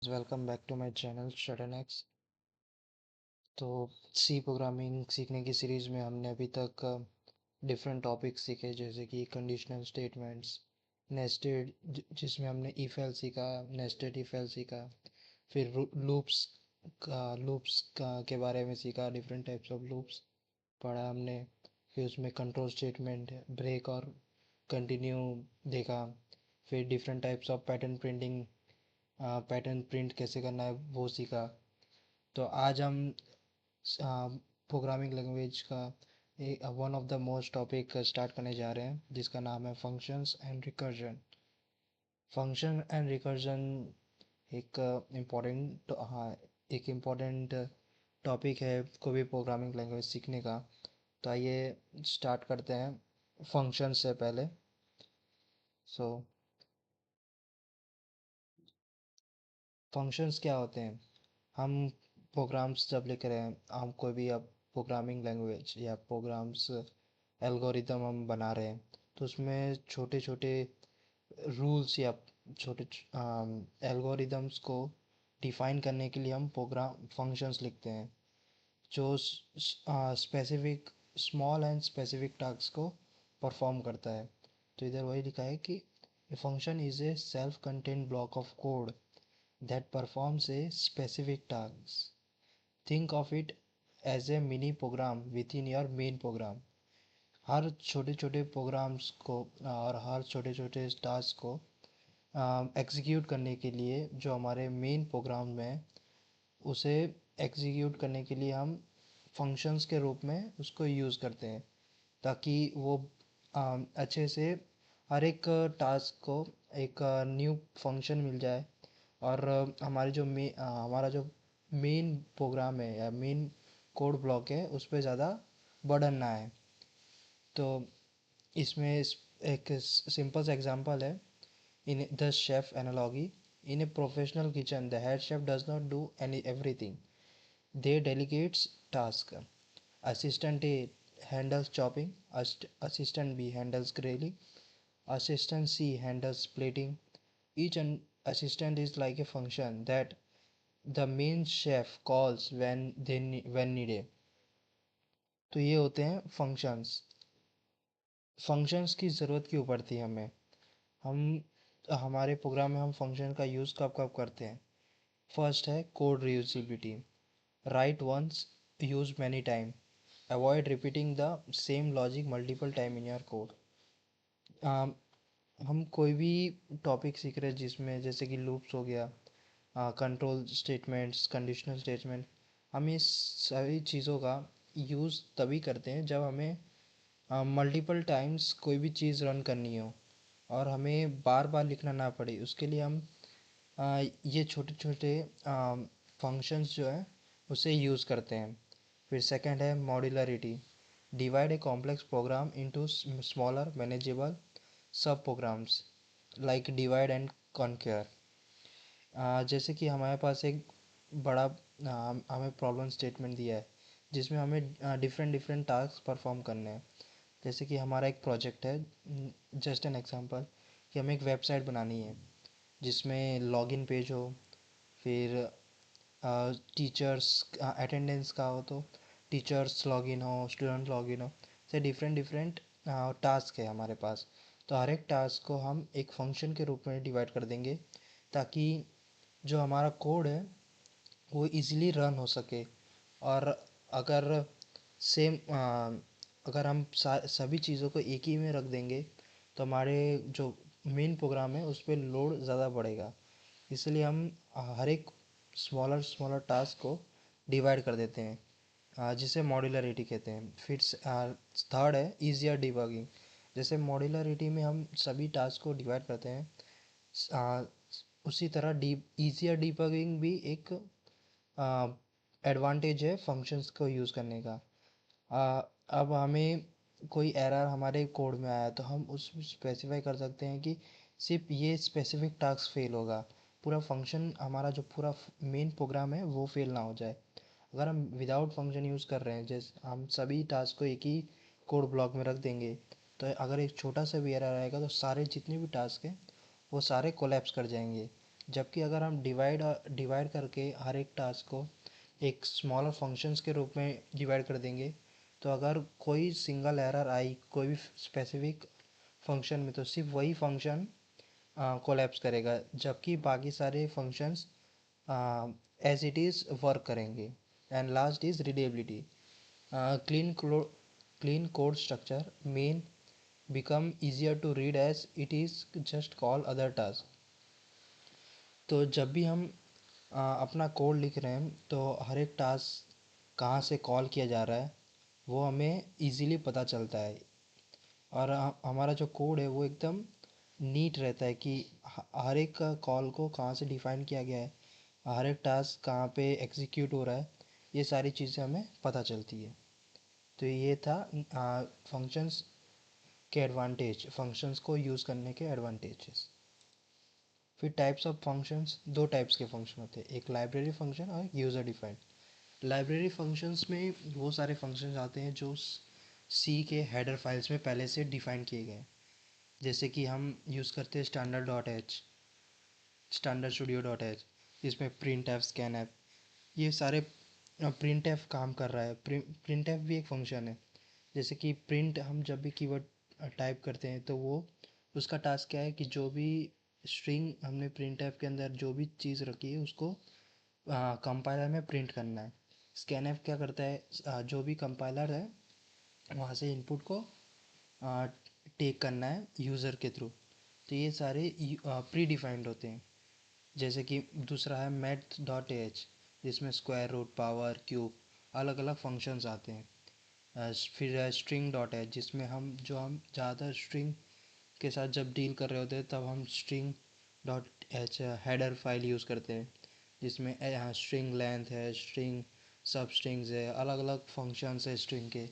Welcome back to my channel स्टडनएक्स। तो C programming सीखने की सीरीज़ में हमने अभी तक डिफरेंट टॉपिक्स सीखे, जैसे कि कंडीशनल स्टेटमेंट्स, नेस्टेड, जिसमें हमने इफ एल सीखा, नेस्टेड इफ एल सीखा, फिर लूप्स का के बारे में सीखा, डिफरेंट टाइप्स ऑफ लूप्स पढ़ा हमने। फिर उसमें कंट्रोल स्टेटमेंट, ब्रेक और कंटिन्यू देखा। फिर different types of pattern print कैसे करना है वो सीखा। तो आज हम प्रोग्रामिंग लैंग्वेज का one of the most topic start करने जा रहे हैं, जिसका नाम है functions and recursion. Function and recursion एक इम्पोर्टेंट हाँ एक इम्पोर्टेंट टॉपिक है कोई भी प्रोग्रामिंग लैंग्वेज सीखने का। तो आइए स्टार्ट करते हैं फंक्शन से पहले। सो फंक्शंस क्या होते हैं? हम प्रोग्राम्स जब लिख रहे हैं, हम कोई भी अब प्रोग्रामिंग लैंग्वेज या प्रोग्राम्स एल्गोरिदम हम बना रहे हैं, तो उसमें छोटे छोटे रूल्स या छोटे एल्गोरिदम्स को डिफाइन करने के लिए हम प्रोग्राम फंक्शंस लिखते हैं, जो specific small and specific task को परफॉर्म करता है। तो इधर वही लिखा है कि function is A self content block of code that performs a specific task. Think of it as a mini program within your main program. हर छोटे छोटे प्रोग्राम्स को और हर छोटे छोटे टास्क को एग्जीक्यूट करने के लिए जो हमारे मेन प्रोग्राम में है, उसे एग्जीक्यूट करने के लिए हम फंक्शंस के रूप में उसको यूज़ करते हैं, ताकि वो अच्छे से हर एक टास्क को एक न्यू फंक्शन मिल जाए। और हमारा जो मेन प्रोग्राम है या मेन कोड ब्लॉक है, उस पर ज़्यादा बर्डन ना आए। तो इसमें एक सिंपल सा एग्जांपल है, in the chef analogy. In a professional kitchen the head chef does not do any everything, they delegates task. Assistant A handles chopping, assistant B handles grilling, assistant C handles plating. Each assistant is like a function that the main chef calls when needed. तो ये होते हैं functions. Functions की ज़रूरत क्यों पड़ती है हमें? हम हमारे प्रोग्राम में हम फंक्शन का यूज़ कब कब करते हैं? फर्स्ट है code reusability. Write once, use many time, avoid repeating the same logic multiple time in your code. हम कोई भी टॉपिक सीख रहे हैं जिसमें जैसे कि लूप्स हो गया, कंट्रोल स्टेटमेंट्स, कंडीशनल स्टेटमेंट, हम इस सभी चीज़ों का यूज़ तभी करते हैं जब हमें मल्टीपल टाइम्स कोई भी चीज़ रन करनी हो और हमें बार बार लिखना ना पड़े। उसके लिए हम ये छोटे छोटे फंक्शंस जो है उसे यूज़ करते हैं। फिर सेकंड है modularity. Divide a complex program into smaller manageable sub programs, like divide and conquer. जैसे कि हमारे पास एक बड़ा हमें प्रॉब्लम स्टेटमेंट दिया है, जिसमें हमें डिफरेंट डिफरेंट टास्क परफॉर्म करने हैं। जैसे कि हमारा एक प्रोजेक्ट है, जस्ट एन एग्जांपल, कि हमें एक वेबसाइट बनानी है जिसमें लॉगिन पेज हो, फिर टीचर्स अटेंडेंस का हो तो टीचर्स लॉगिन हो, स्टूडेंट लॉगिन हो, से डिफरेंट डिफरेंट टास्क है हमारे पास। तो हर एक टास्क को हम एक फंक्शन के रूप में डिवाइड कर देंगे, ताकि जो हमारा कोड है वो इजीली रन हो सके। और अगर सेम अगर हम सभी चीज़ों को एक ही में रख देंगे, तो हमारे जो मेन प्रोग्राम है उस पर लोड ज़्यादा बढ़ेगा। इसलिए हम हर एक स्मॉलर स्मॉलर टास्क को डिवाइड कर देते हैं, जिसे मॉड्यूलरिटी कहते हैं। फिर थर्ड है ईजियर डिबगिंग। जैसे मॉड्यूलरिटी में हम सभी टास्क को डिवाइड करते हैं, आ, उसी तरह डी ईजियर डिबगिंग भी एक एडवांटेज है फंक्शंस को यूज़ करने का। अब हमें कोई एरर हमारे कोड में आया तो हम उस स्पेसिफाई कर सकते हैं कि सिर्फ ये स्पेसिफिक टास्क फेल होगा, पूरा फंक्शन हमारा जो पूरा मेन प्रोग्राम है वो फेल ना हो जाए। अगर हम विदाउट फंक्शन यूज़ कर रहे हैं, जैसे हम सभी टास्क को एक ही कोड ब्लॉक में रख देंगे, तो अगर एक छोटा सा भी एरर आएगा तो सारे जितने भी टास्क हैं वो सारे कोलैप्स कर जाएंगे, जबकि अगर हम डिवाइड करके हर एक टास्क को एक स्मॉलर फंक्शंस के रूप में डिवाइड कर देंगे, तो अगर कोई सिंगल एरर आई कोई भी स्पेसिफिक फंक्शन में, तो सिर्फ वही फंक्शन कोलैप्स करेगा, जबकि बाकी सारे functions as it is work करेंगे। And last is readability. Clean clean code structure main become easier to read as it is just call other task। तो जब भी हम अपना कोड लिख रहे हैं तो हर एक टास्क कहाँ से कॉल किया जा रहा है वो हमें इजीली पता चलता है। और हमारा जो कोड है वो एकदम नीट रहता है कि हर एक कॉल को कहाँ से डिफ़ाइन किया गया है, हर एक टास्क कहाँ पे एग्जीक्यूट हो रहा है, ये सारी चीज़ें हमें पता चलती है। तो ये था फंक्शंस के एडवांटेज, फंक्शंस को यूज़ करने के एडवांटेजेस। फिर टाइप्स ऑफ फंक्शंस, दो टाइप्स के फंक्शन होते हैं, एक लाइब्रेरी फंक्शन और यूज़र डिफाइंड। लाइब्रेरी फंक्शंस में वो सारे फंक्शंस आते हैं जो सी के हेडर फाइल्स में पहले से डिफाइन किए गए हैं। जैसे कि हम यूज़ करते हैं standard dot H, standard studio dot H, जिसमें प्रिंट एफ, स्कैन एफ, ये सारे प्रिंट एफ काम कर रहा है। प्रिंट एफ भी एक फंक्शन है। जैसे कि प्रिंट हम जब भी कीवर्ड टाइप करते हैं तो वो उसका टास्क क्या है कि जो भी स्ट्रिंग हमने प्रिंट एफ के अंदर जो भी चीज़ रखी है उसको कंपाइलर में प्रिंट करना है। स्कैनएफ क्या करता है, जो भी कंपाइलर है वहाँ से इनपुट को टेक करना है यूज़र के थ्रू। तो ये सारे प्री डिफाइंड होते हैं। जैसे कि दूसरा है मैथ डॉट एच, जिसमें स्क्वायर रूट, पावर, क्यूब, अलग अलग फंक्शंस आते हैं। फिर स्ट्रिंग डॉट एच, जिसमें हम ज़्यादा स्ट्रिंग के साथ जब डील कर रहे होते हैं तब हम string dot H header file use करते हैं, जिसमें यहाँ स्ट्रिंग लेंथ है, स्ट्रिंग सब स्ट्रिंग्स है, अलग अलग फंक्शंस है स्ट्रिंग के,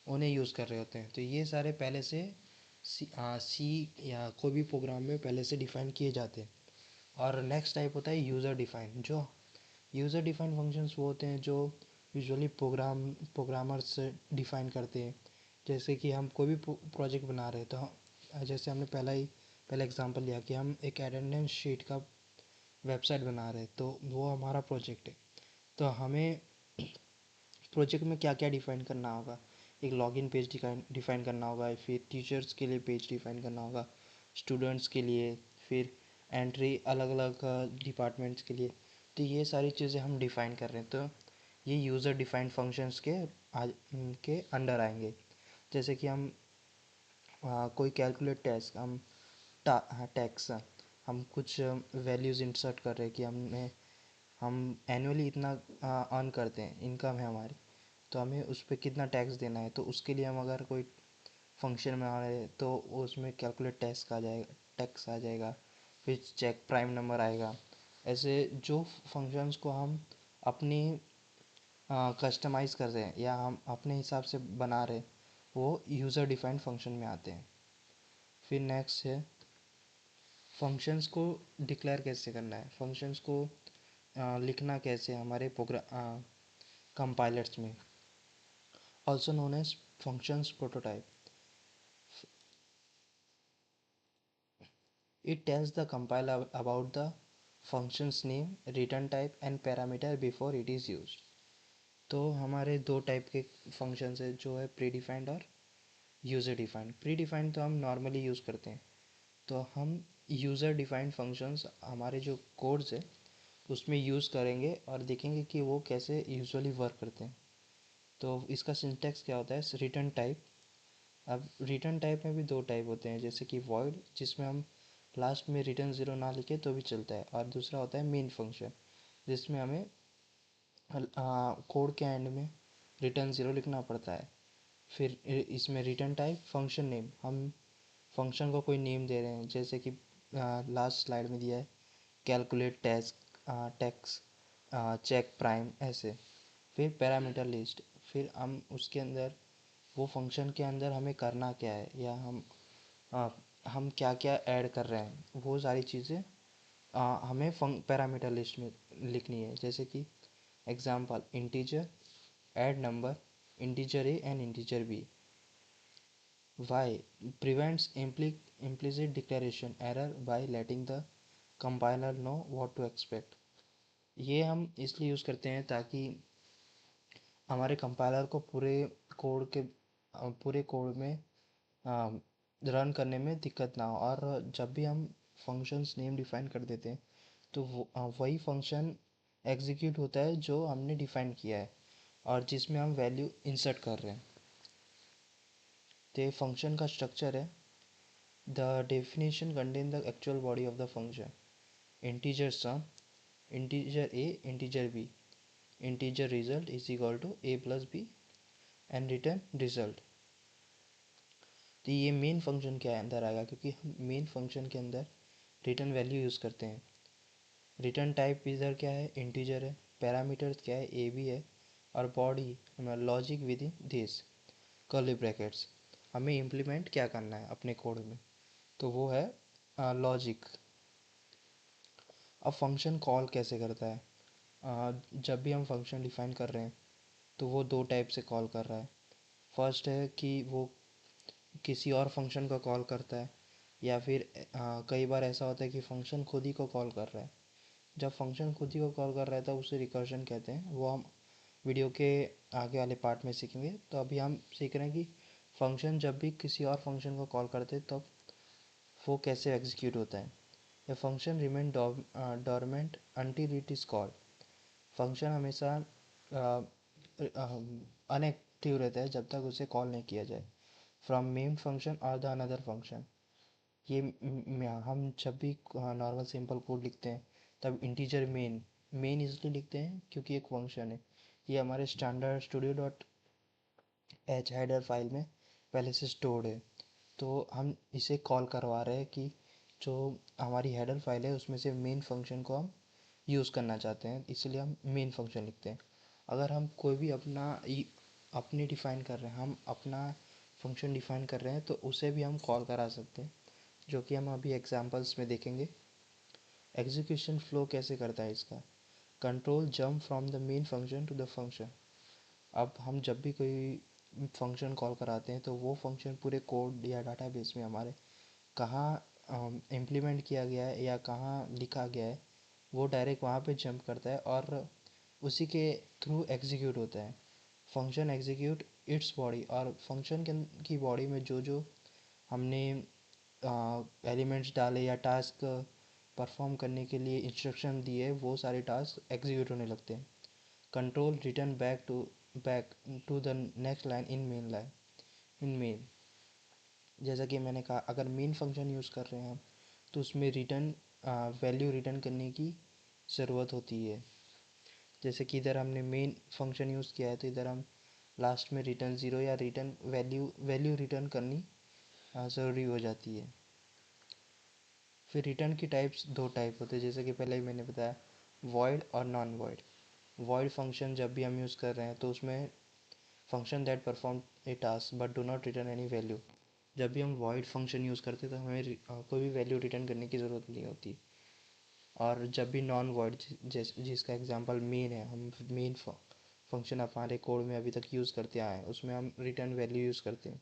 उन्हें यूज़ कर रहे होते हैं। तो ये सारे पहले से सी या कोई भी प्रोग्राम में पहले से डिफ़ाइन किए जाते हैं। और नेक्स्ट टाइप होता है यूज़र डिफ़ाइन। जो यूज़र डिफ़ाइन फंक्शंस वो होते हैं जो यूजुअली प्रोग्रामर्स डिफ़ाइन करते हैं। जैसे कि हम कोई भी प्रोजेक्ट बना रहे हैं तो जैसे हमने पहला एग्जांपल लिया कि हम एक अटेंडेंस शीट का वेबसाइट बना रहे हैं, तो वो हमारा प्रोजेक्ट है। तो हमें प्रोजेक्ट में क्या क्या डिफ़ाइन करना होगा, एक लॉगिन पेज डिफ़ाइन करना होगा, फिर टीचर्स के लिए पेज डिफ़ाइन करना होगा, स्टूडेंट्स के लिए, फिर एंट्री अलग अलग डिपार्टमेंट्स के लिए। तो ये सारी चीज़ें हम डिफ़ाइन कर रहे हैं, तो ये यूज़र डिफ़ाइंड फंक्शंस के अंडर आएंगे। जैसे कि हम कोई कैलकुलेट टैक्स, टैक्स हम कुछ वैल्यूज़ इंसर्ट कर रहे हैं कि हम एनुअली इतना अर्न करते हैं, इनकम है हमारी, तो हमें उस पर कितना टैक्स देना है। तो उसके लिए हम अगर कोई फंक्शन में आ रहे हैं तो उसमें कैलकुलेट टैक्स आ जाएगा, फिर चेक प्राइम नंबर आएगा। ऐसे जो फंक्शंस को हम अपनी कस्टमाइज़ कर रहे हैं या हम अपने हिसाब से बना रहे हैं वो यूज़र डिफाइंड फंक्शन में आते हैं। फिर नेक्स्ट है फंक्शंस को डिक्लेयर कैसे करना है, फंक्शंस को लिखना कैसे हमारे प्रोग्राम कंपाइलर्स में, also known as functions prototype. It tells the compiler about the function's name, return type and parameter before it is used। तो हमारे दो टाइप के फंक्शंस है जो है प्री डिफाइंड और यूज़र डिफाइंड। प्री डिफाइंड तो हम नॉर्मली यूज़ करते हैं, तो हम यूज़र डिफाइंड फंक्शंस हमारे जो कोड्स है उसमें यूज़ करेंगे और देखेंगे कि वो कैसे यूजुअली वर्क करते हैं। तो इसका सिंटैक्स क्या होता है, रिटर्न टाइप। अब रिटर्न टाइप में भी दो टाइप होते हैं, जैसे कि वॉइड, जिसमें हम लास्ट में रिटर्न ज़ीरो ना लिखे तो भी चलता है, और दूसरा होता है मेन फंक्शन, जिसमें हमें कोड के एंड में रिटर्न ज़ीरो लिखना पड़ता है। फिर इसमें रिटर्न टाइप, फंक्शन नेम, हम फंक्शन को कोई नेम दे रहे हैं, जैसे कि लास्ट स्लाइड में दिया है कैलकुलेट टैक्स, चेक प्राइम, ऐसे। फिर पैरामीटर लिस्ट, फिर हम उसके अंदर वो फंक्शन के अंदर हमें करना क्या है या हम क्या क्या ऐड कर रहे हैं वो सारी चीज़ें हमें पैरामीटर लिस्ट में लिखनी है। जैसे कि example integer add number, integer A and integer B. Why prevents implicit declaration error by letting the compiler know what to expect. ये हम इसलिए यूज़ करते हैं ताकि हमारे कंपाइलर को पूरे कोड में रन करने में दिक्कत ना हो। और जब भी हम फंक्शंस नेम डिफाइन कर देते हैं तो वही फंक्शन एग्जीक्यूट होता है जो हमने डिफाइन किया है और जिसमें हम वैल्यू इंसर्ट कर रहे हैं। तो ये फंक्शन का स्ट्रक्चर है। The definition contain the actual body of the function, integer sum, integer A, integer B, integer result is equal to A plus B and return result. तो ये मेन फंक्शन के अंदर आएगा क्योंकि हम मेन फंक्शन के अंदर रिटर्न वैल्यू यूज़ करते हैं। रिटर्न टाइप इधर क्या है, इंटीजर है। पैरामीटर्स क्या है, ए बी है। और body logic with in this curly brackets, हमें इम्प्लीमेंट क्या करना है अपने कोड में, तो वो है लॉजिक। अब फंक्शन कॉल कैसे करता है, जब भी हम फंक्शन डिफाइन कर रहे हैं तो वो दो टाइप से कॉल कर रहा है। फर्स्ट है कि वो किसी और फंक्शन को कॉल करता है, या फिर कई बार ऐसा होता है कि फंक्शन खुद ही को कॉल कर रहा है। जब फंक्शन खुद ही को कॉल कर रहा है तब उसे रिकर्जन कहते हैं। वो हम वीडियो के आगे वाले पार्ट में सीखेंगे। तो अभी हम सीख रहे हैं कि फंक्शन जब भी किसी और फंक्शन को कॉल करते हैं तब वो कैसे एग्जीक्यूट होता है। A function remain dormant until it is called. Function हमेशा अनएक्टिव रहता है जब तक उसे कॉल नहीं किया जाए फ्रॉम मेन फंक्शन और द अनदर फंक्शन। ये हम जब भी नॉर्मल सिंपल कोड लिखते हैं तब इंटीजर मेन इसलिए लिखते हैं क्योंकि एक फंक्शन है। ये हमारे standard studio dot H header file में पहले से स्टोर्ड है। तो हम इसे कॉल करवा रहे हैं कि जो हमारी हेडर फाइल है उसमें से मेन फंक्शन को हम यूज़ करना चाहते हैं, इसलिए हम मेन फंक्शन लिखते हैं। अगर हम कोई भी अपनी डिफ़ाइन कर रहे हैं, हम अपना फंक्शन डिफ़ाइन कर रहे हैं तो उसे भी हम कॉल करा सकते हैं, जो कि हम अभी एग्जांपल्स में देखेंगे। एग्जीक्यूशन फ्लो कैसे करता है इसका, control jump from the main function to the function. अब हम जब भी कोई फंक्शन कॉल कराते हैं तो वो फंक्शन पूरे कोड या डाटाबेस में हमारे कहाँ इम्प्लीमेंट किया गया है या कहाँ लिखा गया है, वो डायरेक्ट वहाँ पे जंप करता है और उसी के थ्रू एग्जीक्यूट होता है। फंक्शन एग्जीक्यूट इट्स बॉडी, और फंक्शन की बॉडी में जो जो हमने एलिमेंट्स डाले या टास्क परफॉर्म करने के लिए इंस्ट्रक्शन दिए वो सारे टास्क एग्जीक्यूट होने लगते हैं। Control return back to the next line in main. जैसा कि मैंने कहा, अगर मेन फंक्शन यूज़ कर रहे हैं हम तो उसमें रिटर्न वैल्यू रिटर्न करने की ज़रूरत होती है। जैसे कि इधर हमने मेन फंक्शन यूज़ किया है तो इधर हम लास्ट में रिटर्न ज़ीरो या रिटर्न वैल्यू रिटर्न करनी ज़रूरी हो जाती है। फिर रिटर्न की टाइप्स दो टाइप होते हैं, जैसे कि पहले ही मैंने बताया, वॉइड और नॉन वॉइड। वॉइड फंक्शन जब भी हम यूज़ कर रहे हैं तो उसमें function that perform a task but do not return any value. जब भी हम वॉइड फंक्शन यूज़ करते हैं तो हमें कोई भी वैल्यू रिटर्न करने की ज़रूरत नहीं होती। और जब भी नॉन वॉइड, जिसका एग्जांपल मेन है, हम मेन फंक्शन हमारे कोड में अभी तक यूज़ करते आए हैं उसमें हम रिटर्न वैल्यू यूज़ करते हैं।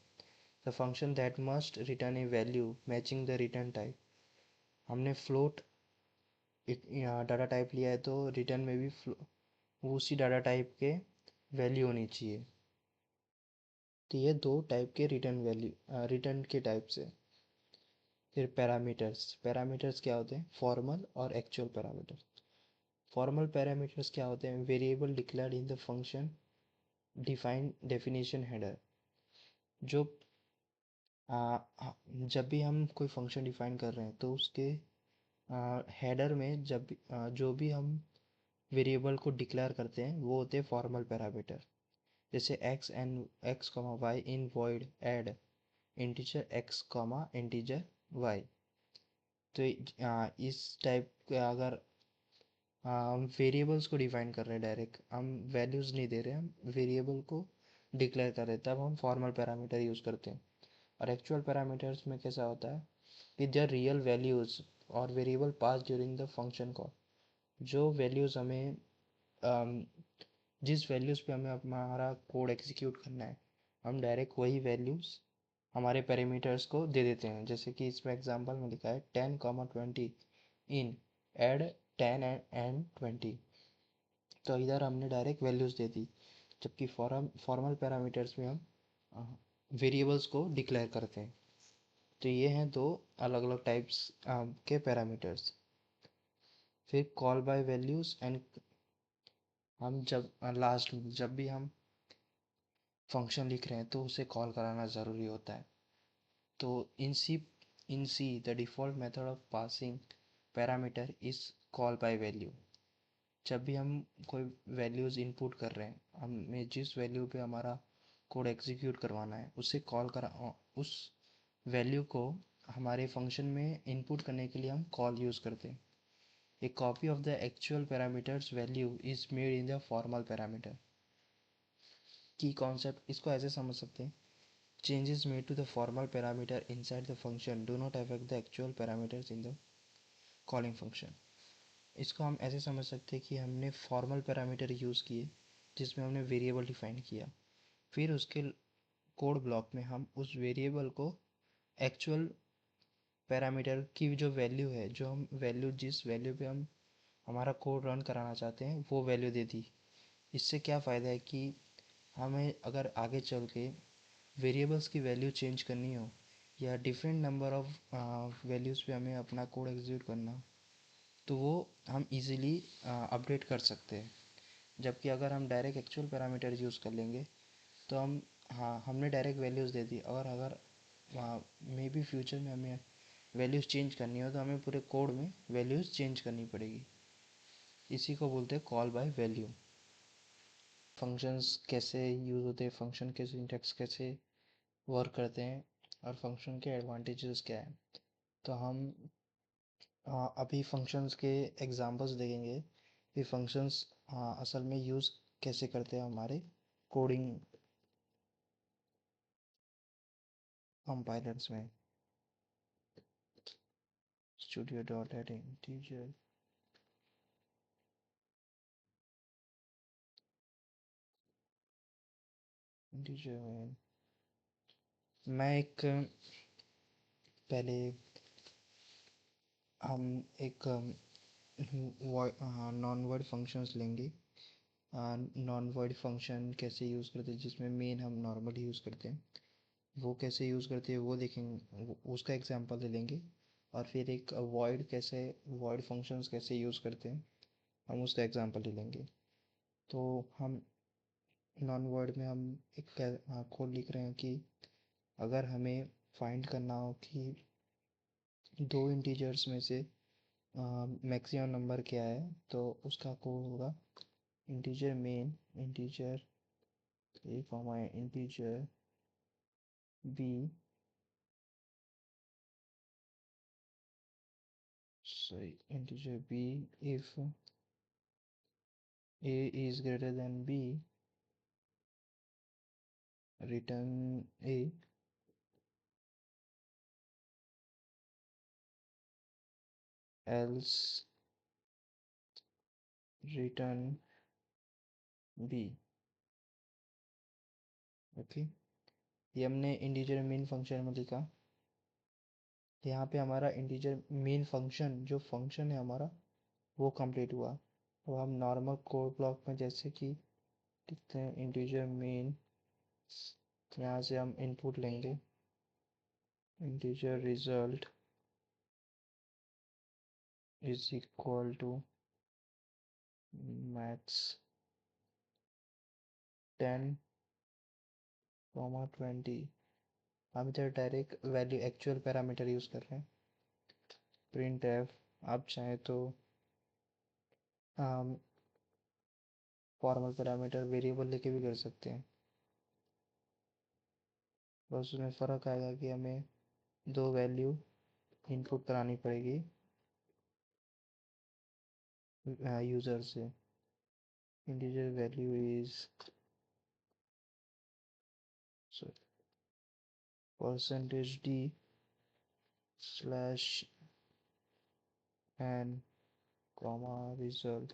The function that must return A value matching the return type. हमने फ्लोट डाटा टाइप लिया है तो रिटर्न में भी उसी डाटा टाइप के वैल्यू होनी चाहिए। तो ये दो टाइप के रिटर्न के टाइप्स है। फिर पैरामीटर्स क्या होते हैं, फॉर्मल और एक्चुअल पैरामीटर्स। फॉर्मल पैरामीटर्स क्या होते हैं, variable declared in the function define definition header. जो जब भी हम कोई फंक्शन डिफाइन कर रहे हैं तो उसके हेडर में जो भी हम वेरिएबल को डिक्लेयर करते हैं वो होते हैं फॉर्मल पैरामीटर। जैसे X comma Y in void add integer X comma integer Y. तो इस टाइप के अगर हम वेरिएबल्स को डिफाइन कर रहे हैं, डायरेक्ट हम वैल्यूज़ नहीं दे रहे हैं, हम वेरिएबल को डिक्लेयर कर रहे हैं, तब हम फॉर्मल पैरामीटर यूज़ करते हैं। और एक्चुअल पैरामीटर्स में कैसा होता है कि देयर रियल वैल्यूज़ और variable pass during the function call. जो वैल्यूज़ हमें जिस वैल्यूज़ पे हमें हमारा कोड एग्जीक्यूट करना है, हम डायरेक्ट वही वैल्यूज़ हमारे पैरामीटर्स को दे देते हैं। जैसे कि इसमें एग्जांपल में लिखा है 10, 20 इन ऐड 10 एंड 20। तो इधर हमने डायरेक्ट वैल्यूज़ दे दी, जबकि फॉर्मल पैरामीटर्स में हम वेरिएबल्स को डिक्लेयर करते हैं। तो ये हैं दो अलग अलग टाइप्स के पैरामीटर्स। फिर कॉल बाय वैल्यूज़ एंड, हम जब लास्ट में जब भी हम फंक्शन लिख रहे हैं तो उसे कॉल कराना ज़रूरी होता है। तो in C the default method of passing parameter is call by value. जब भी हम कोई वैल्यूज़ इनपुट कर रहे हैं, हमें जिस वैल्यू पे हमारा कोड एग्जीक्यूट करवाना है उसे कॉल करा, उस वैल्यू को हमारे फंक्शन में इनपुट करने के लिए हम कॉल यूज़ करते हैं। A copy of the actual parameters value is made in the formal parameter। की कॉन्सेप्ट इसको ऐसे समझ सकते हैं, changes made to the formal parameter inside the function do not affect the actual parameters in the calling function। इसको हम ऐसे समझ सकते हैं कि हमने फॉर्मल पैरामीटर यूज़ किए जिसमें हमने वेरिएबल डिफाइन किया, फिर उसके कोड ब्लॉक में हम उस वेरिएबल को एक्चुअल पैरामीटर की जो वैल्यू है, जो हम वैल्यू जिस वैल्यू पे हम हमारा कोड रन कराना चाहते हैं वो वैल्यू दे दी। इससे क्या फ़ायदा है कि हमें अगर आगे चल के वेरिएबल्स की वैल्यू चेंज करनी हो या डिफरेंट नंबर ऑफ वैल्यूज़ पे हमें अपना कोड एग्जीक्यूट करना हो, तो वो हम इजीली अपडेट कर सकते हैं। जबकि अगर हम डायरेक्ट एक्चुअल पैरामीटर यूज़ कर लेंगे तो हम, हाँ, हमने डायरेक्ट वैल्यूज़ दे दी, और अगर मे बी फ्यूचर में हमें वैल्यूज़ चेंज करनी हो तो हमें पूरे कोड में वैल्यूज़ चेंज करनी पड़ेगी। इसी को बोलते हैं कॉल बाय वैल्यू। फंक्शंस कैसे यूज़ होते हैं, फंक्शन के सिंटैक्स कैसे वर्क करते हैं, और फंक्शन के एडवांटेजेस क्या है। तो हम अभी फंक्शंस के एग्जांपल्स देखेंगे कि फंक्शंस असल में यूज़ कैसे करते हैं हमारे कोडिंग कंपाइलर्स में। Studio dot add integer, integer में मैं एक पहले हम एक नॉन वर्ड फंक्शंस लेंगे। नॉन वर्ड फंक्शन कैसे यूज़ करते हैं, जिसमें मेन हम नॉर्मली यूज़ करते हैं, वो कैसे यूज़ करते हैं वो देखेंगे, उसका एग्जांपल ले लेंगे। और फिर एक वॉइड फंक्शंस कैसे यूज़ करते हैं, हम उसका एग्जांपल ले लेंगे। तो हम नॉन वर्ड में हम एक कोड लिख रहे हैं कि अगर हमें फाइंड करना हो कि दो इंटीजर्स में से मैक्सिमम नंबर क्या है, तो उसका कोड होगा integer main, integer a comma integer b, sorry, integer b if a is greater than b, return a, else return b। Okay, ये हमने इंटीजर मेन फंक्शन में लिखा। यहाँ पे हमारा इंटीजर मेन फंक्शन, जो फंक्शन है हमारा, वो कंप्लीट हुआ। अब हम नॉर्मल कोड ब्लॉक में जैसे कि लिखते हैं इंटीजर मेन, यहाँ से हम इनपुट लेंगे integer result is equal to maths 10, 20। हम इधर direct value actual parameter use कर रहे हैं। प्रिंट एफ, आप चाहें तो हम फॉर्मल पैरामीटर वेरिएबल लेके भी कर सकते हैं, बस उसमें फ़र्क आएगा कि हमें दो वैल्यू इनपुट करानी पड़ेगी यूज़र से। Integer value is percentage D slash N comma result.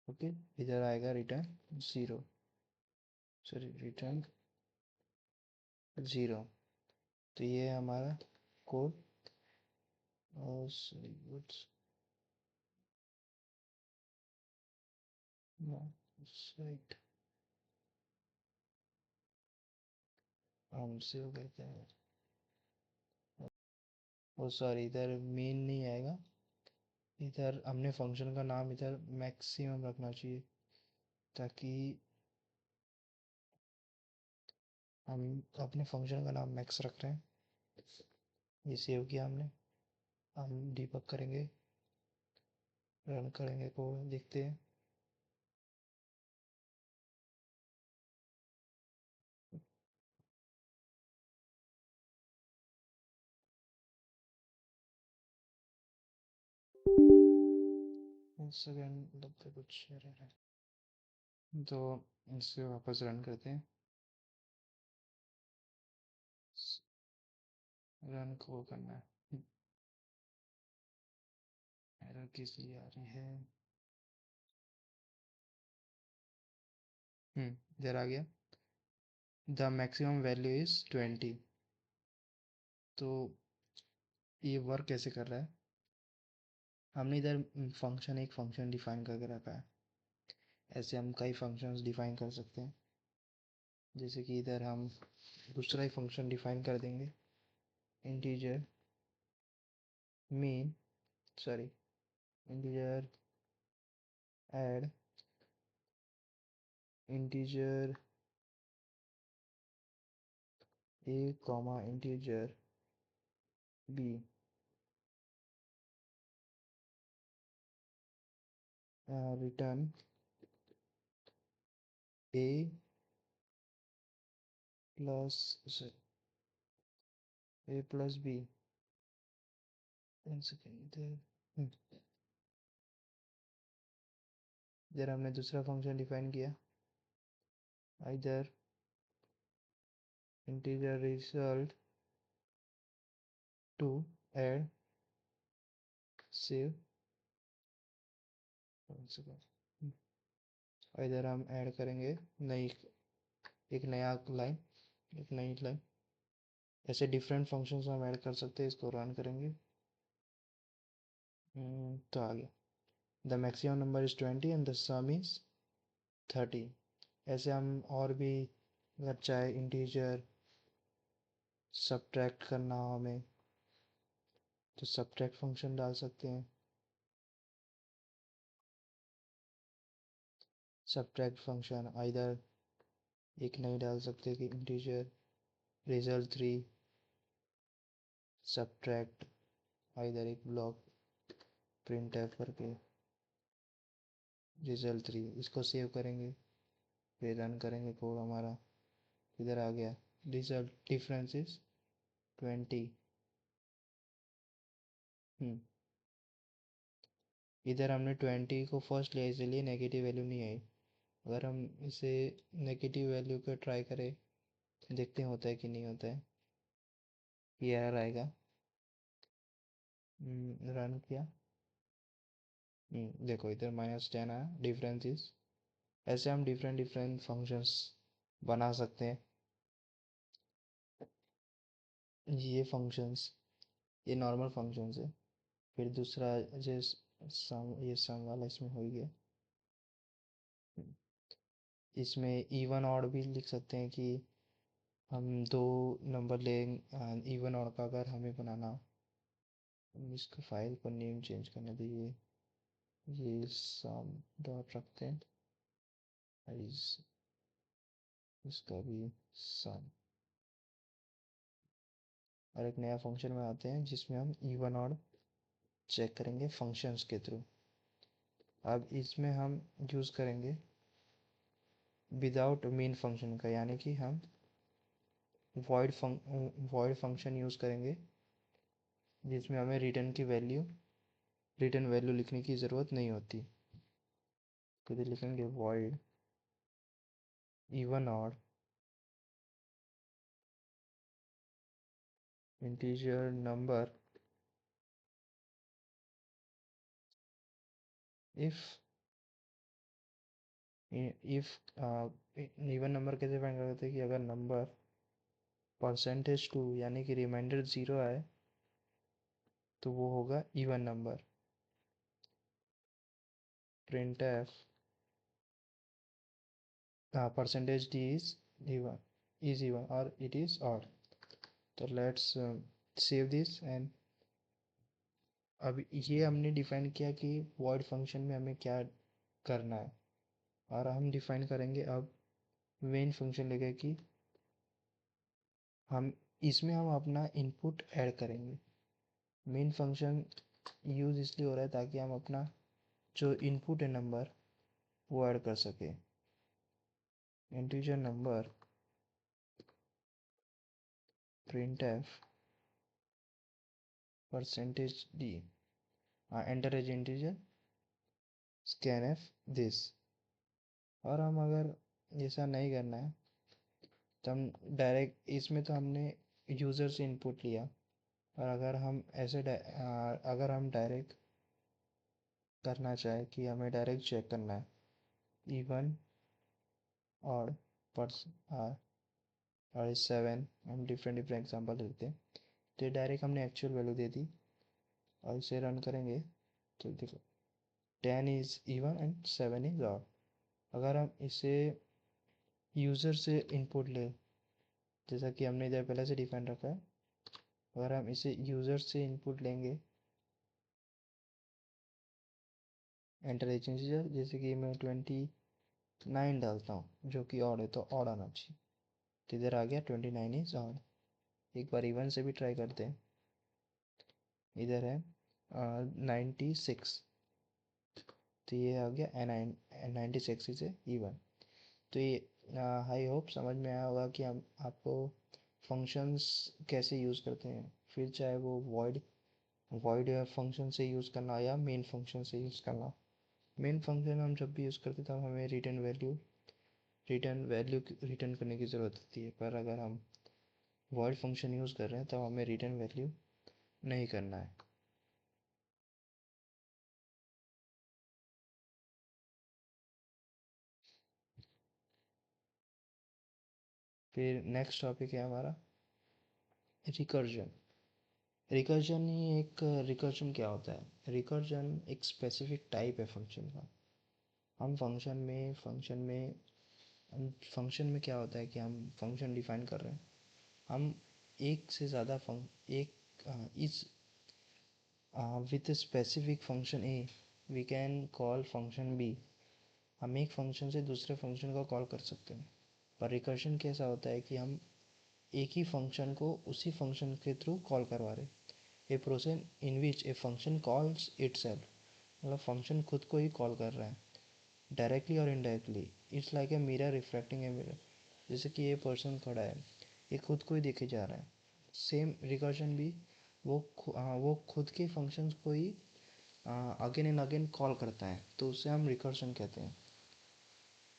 Okay, इधर आएगा return zero, sorry return zero. तो ये है हमारा code. Oh, sorry, what's no site हम सेव करते हैं। ओ सॉरी, इधर मेन नहीं आएगा, इधर हमने फंक्शन का नाम इधर मैक्सिमम रखना चाहिए, ताकि हम अपने फंक्शन का नाम मैक्स रख रहे हैं। ये सेव किया हमने, हम डिबग करेंगे, रन करेंगे, कोड देखते हैं। सेकेंड लगता है कुछ error है, तो इससे वापस रन करते हैं। रन को करना है, एरर किस लिए आ रही है। इधर आ गया, द मैक्सिमम वैल्यू इज 20। तो ये वर्क कैसे कर रहा है, हमने इधर एक फंक्शन डिफाइन करके रखा है। ऐसे हम कई फंक्शंस डिफाइन कर सकते हैं, जैसे कि इधर हम दूसरा ही फंक्शन डिफाइन कर देंगे, integer main, sorry, integer add integer a comma integer b, return a plus a plus b. इधर हमने दूसरा फंक्शन डिफाइन किया, इधर integer result to add save, और इधर हम ऐड करेंगे नई, एक नया लाइन, एक नई लाइन। ऐसे डिफरेंट फंक्शंस हम ऐड कर सकते हैं, इसको रन करेंगे। तो आ गया, the maximum number is 20 and the some is 30। ऐसे हम और भी, अगर चाहे इंटीजर सब्ट्रैक्ट करना हो हमें, तो सब्ट्रैक्ट फंक्शन डाल सकते हैं। सब्ट्रैक्ट फंक्शन आइदर एक नहीं डाल सकते कि इंटीजर रिजल्ट 3 सब्ट्रैक्ट, आइदर एक ब्लॉक प्रिंट एफ करके रिजल्ट 3, इसको सेव करेंगे, फिर रन करेंगे कोड हमारा। इधर आ गया, रिजल्ट डिफरेंस इज 20। हम्म इधर हमने 20 को फर्स्ट लिया, इसलिए नेगेटिव वैल्यू नहीं आई। अगर हम इसे नेगेटिव वैल्यू को ट्राई करें, देखते हैं होता है कि नहीं होता है, ये एरर आएगा। रन किया, देखो इधर -10 आया, डिफरेंस इज। ऐसे हम डिफरेंट डिफरेंट फंक्शंस बना सकते हैं। ये फंक्शंस, ये नॉर्मल फंक्शंस है। फिर दूसरा, जैसे सम, ये सम वाला इसमें हो गया। इसमें इवन ऑड भी लिख सकते हैं कि हम दो नंबर लें, इवन ऑड का अगर हमें बनाना हो। हम इसको फाइल को नेम चेंज करने दीजिए, ये सम डॉट रखते हैं, इसका भी सम। और एक नया फंक्शन में आते हैं जिसमें हम इवन ऑड चेक करेंगे फंक्शंस के थ्रू। अब इसमें हम यूज़ करेंगे विदाउट मेन फंक्शन का, यानी कि हम वॉइड फंक्शन यूज़ करेंगे, जिसमें हमें रिटर्न वैल्यू लिखने की ज़रूरत नहीं होती। तो ये लिखेंगे void even odd integer number if even number कैसे फाइंड करते हैं कि अगर नंबर %2 यानी कि रिमाइंडर 0 आए, तो वो होगा even number. Print F percentage D is even और इट इज ऑड। तो लेट्स सेव दिस एंड अब ये हमने डिफाइन किया कि वॉइड फंक्शन में हमें क्या करना है। और हम डिफाइन करेंगे अब मेन फंक्शन लेके कि हम इसमें हम अपना इनपुट ऐड करेंगे। मेन फंक्शन यूज़ इसलिए हो रहा है ताकि हम अपना जो इनपुट है नंबर वो ऐड कर सके। Integer number print F percentage D enter as integer scan F this. और हम अगर ऐसा नहीं करना है तो हम डायरेक्ट इसमें तो हमने यूज़र से इनपुट लिया। और अगर हम अगर हम डायरेक्ट करना चाहे कि हमें डायरेक्ट चेक करना है इवन और पर्स और 7 हम डिफरेंट डिफरेंट एग्जांपल लेते हैं। तो ये डायरेक्ट हमने एक्चुअल वैल्यू दे दी और इसे रन करेंगे तो देखो 10 is even and 7 is odd. अगर हम इसे यूज़र से इनपुट ले जैसा कि हमने इधर पहले से डिफाइन रखा है, अगर हम इसे यूज़र से इनपुट लेंगे एंटर एजेंसी जैसे कि मैं 29 डालता हूँ जो कि ऑड है तो ऑड आना चाहिए। तो इधर आ गया 29 इज ऑड। एक बार इवन से भी ट्राई करते हैं। इधर है 96 तो ये आ गया 96 इज इवन। तो ये आई होप समझ में आया होगा कि हम आपको फंक्शंस कैसे यूज़ करते हैं। फिर चाहे वो वॉइड फंक्शन से यूज़ करना या मेन फंक्शन से यूज़ करना। मेन फंक्शन हम जब भी यूज़ करते तब हमें रिटर्न वैल्यू रिटर्न करने की ज़रूरत होती है। पर अगर हम वॉइड फंक्शन यूज़ कर रहे हैं तब हमें रिटर्न वैल्यू नहीं करना है। फिर नेक्स्ट टॉपिक है हमारा रिकर्जन। रिकर्जन क्या होता है? रिकर्जन एक स्पेसिफिक टाइप है फंक्शन का। हम फंक्शन में क्या होता है कि हम फंक्शन डिफाइन कर रहे हैं। हम एक से ज़्यादा फंक एक इस with specific function A we can call function B. हम एक फंक्शन से दूसरे फंक्शन को कॉल कर सकते हैं। पर रिकर्जन कैसा होता है कि हम एक ही फंक्शन को उसी फंक्शन के थ्रू कॉल करवा रहे। A process in which a function calls itself, मतलब फंक्शन खुद को ही कॉल कर रहा है डायरेक्टली और indirectly. It's like a mirror reflecting a mirror. जैसे कि ये पर्सन खड़ा है, ये खुद को ही देखे जा रहा है। सेम रिकर्जन भी वो खुद के फंक्शंस को ही अगेन एंड अगेन कॉल करता है, तो उसे हम रिकर्जन कहते हैं।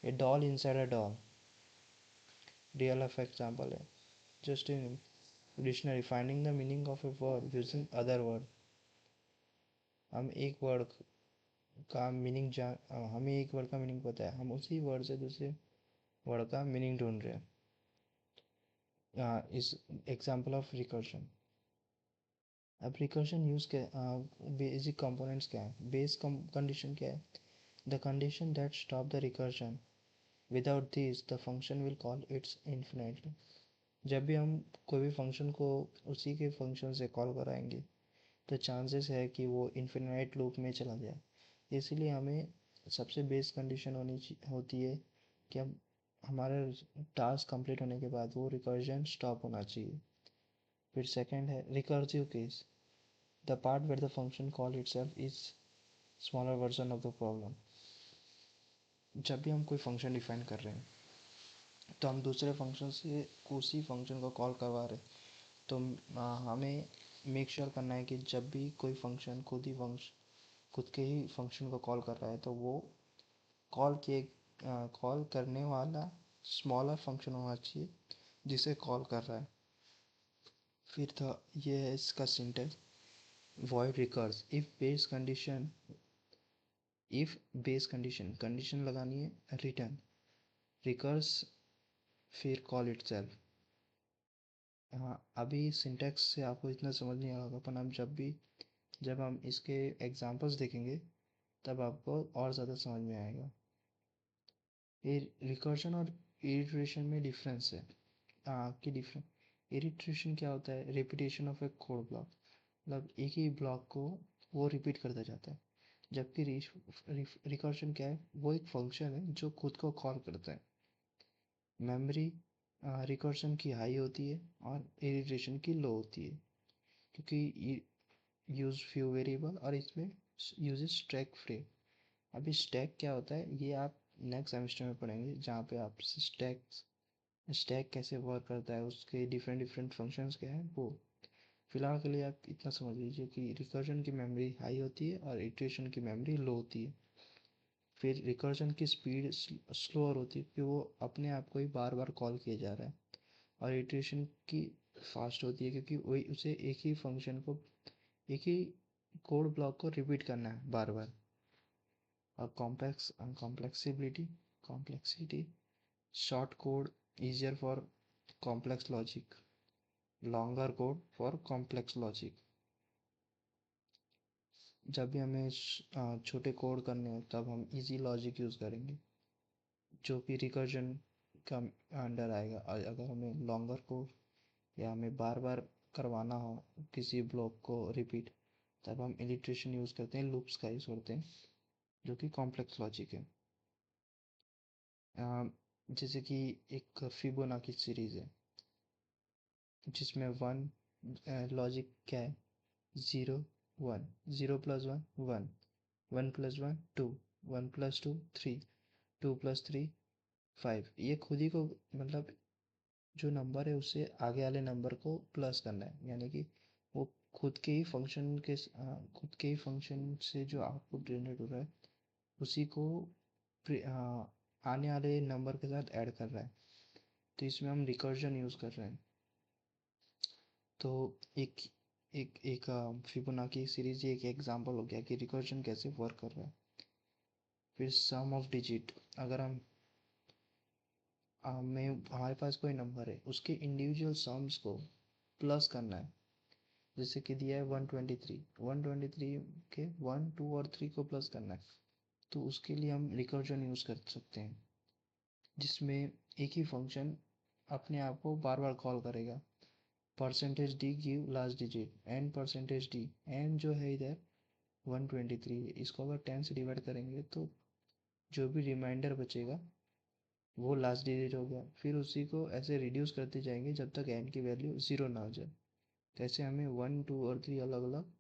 A doll inside a doll real life example है। Just in dictionary finding the meaning of a word using other word. हम एक वर्ड का मीनिंग हमें एक वर्ड का मीनिंग पता है, हम उसी वर्ड से दूसरे वर्ड का मीनिंग ढूंढ रहे हैं। इस एग्जाम्पल ऑफ रिकर्जन। अब रिकर्जन यूज क्या, बेसिक कंपोनेंट्स क्या है, बेस कंडीशन क्या है? The condition that stop the recursion, without this the function will call it's infinitely. जब भी हम कोई भी फंक्शन को उसी के फंक्शन से कॉल कराएंगे तो चांसेस है कि वो इन्फिनाइट लूप में चला जाए। इसीलिए हमें सबसे बेस कंडीशन होती है कि हम हमारा टास्क कंप्लीट होने के बाद वो रिकर्जन स्टॉप होना चाहिए। फिर सेकंड है recursive case, the part where the function call itself is smaller version of the problem. जब भी हम कोई फंक्शन डिफाइन कर रहे हैं तो हम दूसरे फंक्शन से उसी फंक्शन को कॉल करवा रहे हैं। तो हमें मेक श्योर करना है कि जब भी कोई फंक्शन खुद के ही फंक्शन को कॉल कर रहा है तो वो कॉल करने वाला स्मॉलर फंक्शन होना चाहिए जिसे कॉल कर रहा है। फिर था ये है इसका syntax void recurse if base condition लगानी है रिटर्न रिकर्स फिर कॉल इटसेल्फ। हाँ, अभी सिंटेक्स से आपको इतना समझ नहीं आएगा पर हम जब भी जब हम इसके एग्जांपल्स देखेंगे तब आपको और ज़्यादा समझ में आएगा। ये रिकर्जन और इटरेशन में डिफरेंस है। कि डिफरेंस, इटरेशन क्या होता है? Repetition of A code block, मतलब एक ही ब्लॉक को वो रिपीट करता जाता है। जबकि रिकर्जन क्या है? वो एक फंक्शन है जो खुद को कॉल करता है। मेमोरी रिकर्जन की हाई होती है और इटरेशन की लो होती है, क्योंकि यूज फ्यू वेरिएबल और इसमें यूज स्टैक फ्री। अभी स्टैक क्या होता है ये आप नेक्स्ट सेमेस्टर में पढ़ेंगे, जहाँ पे आप स्टैक स्टैक कैसे वर्क करता है, उसके डिफरेंट डिफरेंट फंक्शंस क्या है वो। फिलहाल के लिए आप इतना समझ लीजिए कि रिकर्जन की मेमोरी हाई होती है और इटरेशन की मेमोरी लो होती है। फिर रिकर्जन की स्पीड स्लोअर होती है क्योंकि वो अपने आप को ही बार बार कॉल किया जा रहा है। और इटरेशन की फास्ट होती है क्योंकि वही उसे एक ही फंक्शन को, एक ही कोड ब्लॉक को रिपीट करना है बार बार। और complexity, short code easier for complex logic, longer code for complex logic। जब भी हमें छोटे कोड करने हैं तब हम इजी लॉजिक यूज़ करेंगे, जो कि रिकर्जन का अंडर आएगा। और अगर हमें लॉन्गर कोड या हमें बार बार करवाना हो किसी ब्लॉक को रिपीट, तब हम इलिट्रेशन यूज़ करते हैं, लूप्स का यूज़ करते हैं, जो कि कॉम्प्लेक्स लॉजिक है। जैसे कि एक फिबोनाची सीरीज़ है जिसमें वन लॉजिक क्या है? Zero one, zero plus one one, one plus one two, one plus two three, two plus three five. ये खुद ही को, मतलब जो नंबर है उससे आगे वाले नंबर को प्लस करना है, यानी कि वो खुद के ही फंक्शन के खुद के ही फंक्शन से जो आउटपुट जनरेट हो रहा है उसी को आने वाले नंबर के साथ ऐड कर रहा है। तो इसमें हम रिकर्जन यूज़ कर रहे हैं। तो एक एक एक फिबोनाची सीरीज ये एक एग्जांपल हो गया कि रिकर्जन कैसे वर्क कर रहा है। फिर सम ऑफ डिजिट, अगर में हमारे पास कोई नंबर है उसके इंडिविजुअल सम्स को प्लस करना है। जैसे कि दिया है 123, 123 के 1 2 और 3 को प्लस करना है, तो उसके लिए हम रिकर्जन यूज़ कर सकते हैं, जिसमें एक ही फंक्शन अपने आप को बार बार कॉल करेगा। Percentage D give last digit, N percentage D, N जो है इधर 123, इसको अगर 10 से डिवाइड करेंगे तो जो भी रिमाइंडर बचेगा वो लास्ट डिजिट हो गया। फिर उसी को ऐसे रिड्यूस करते जाएंगे जब तक एन की वैल्यू ज़ीरो ना हो जाए। तो ऐसे हमें वन टू और थ्री अलग अलग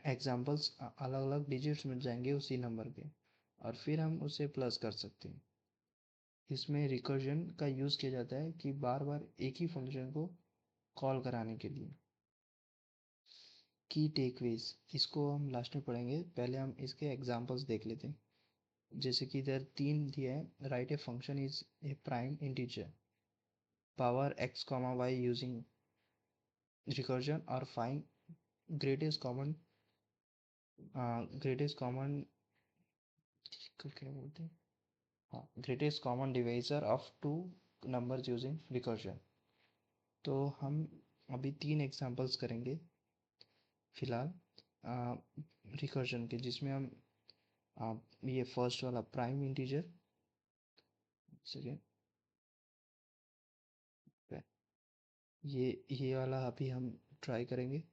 एग्जाम्पल्स, अलग अलग डिजिट्स मिल जाएंगे उसी नंबर के, और फिर हम उसे प्लस कर सकते हैं। इसमें रिकर्जन का यूज़ किया जाता है कि बार बार एक ही फंक्शन को कॉल कराने के लिए। की टेकवेज, इसको हम लास्ट में पढ़ेंगे, पहले हम इसके एग्जांपल्स देख लेते हैं। जैसे कि इधर तीन दिया है, write a function is a prime integer, power x comma y using recursion, और find greatest common greatest common क्या बोलते हैं, हाँ, greatest common divisor of two numbers using recursion. तो हम अभी तीन एग्जांपल्स करेंगे फिलहाल रिकर्जन के, जिसमें हम ये फर्स्ट वाला प्राइम इंटीजर, सेकेंड ये वाला अभी हम ट्राई करेंगे।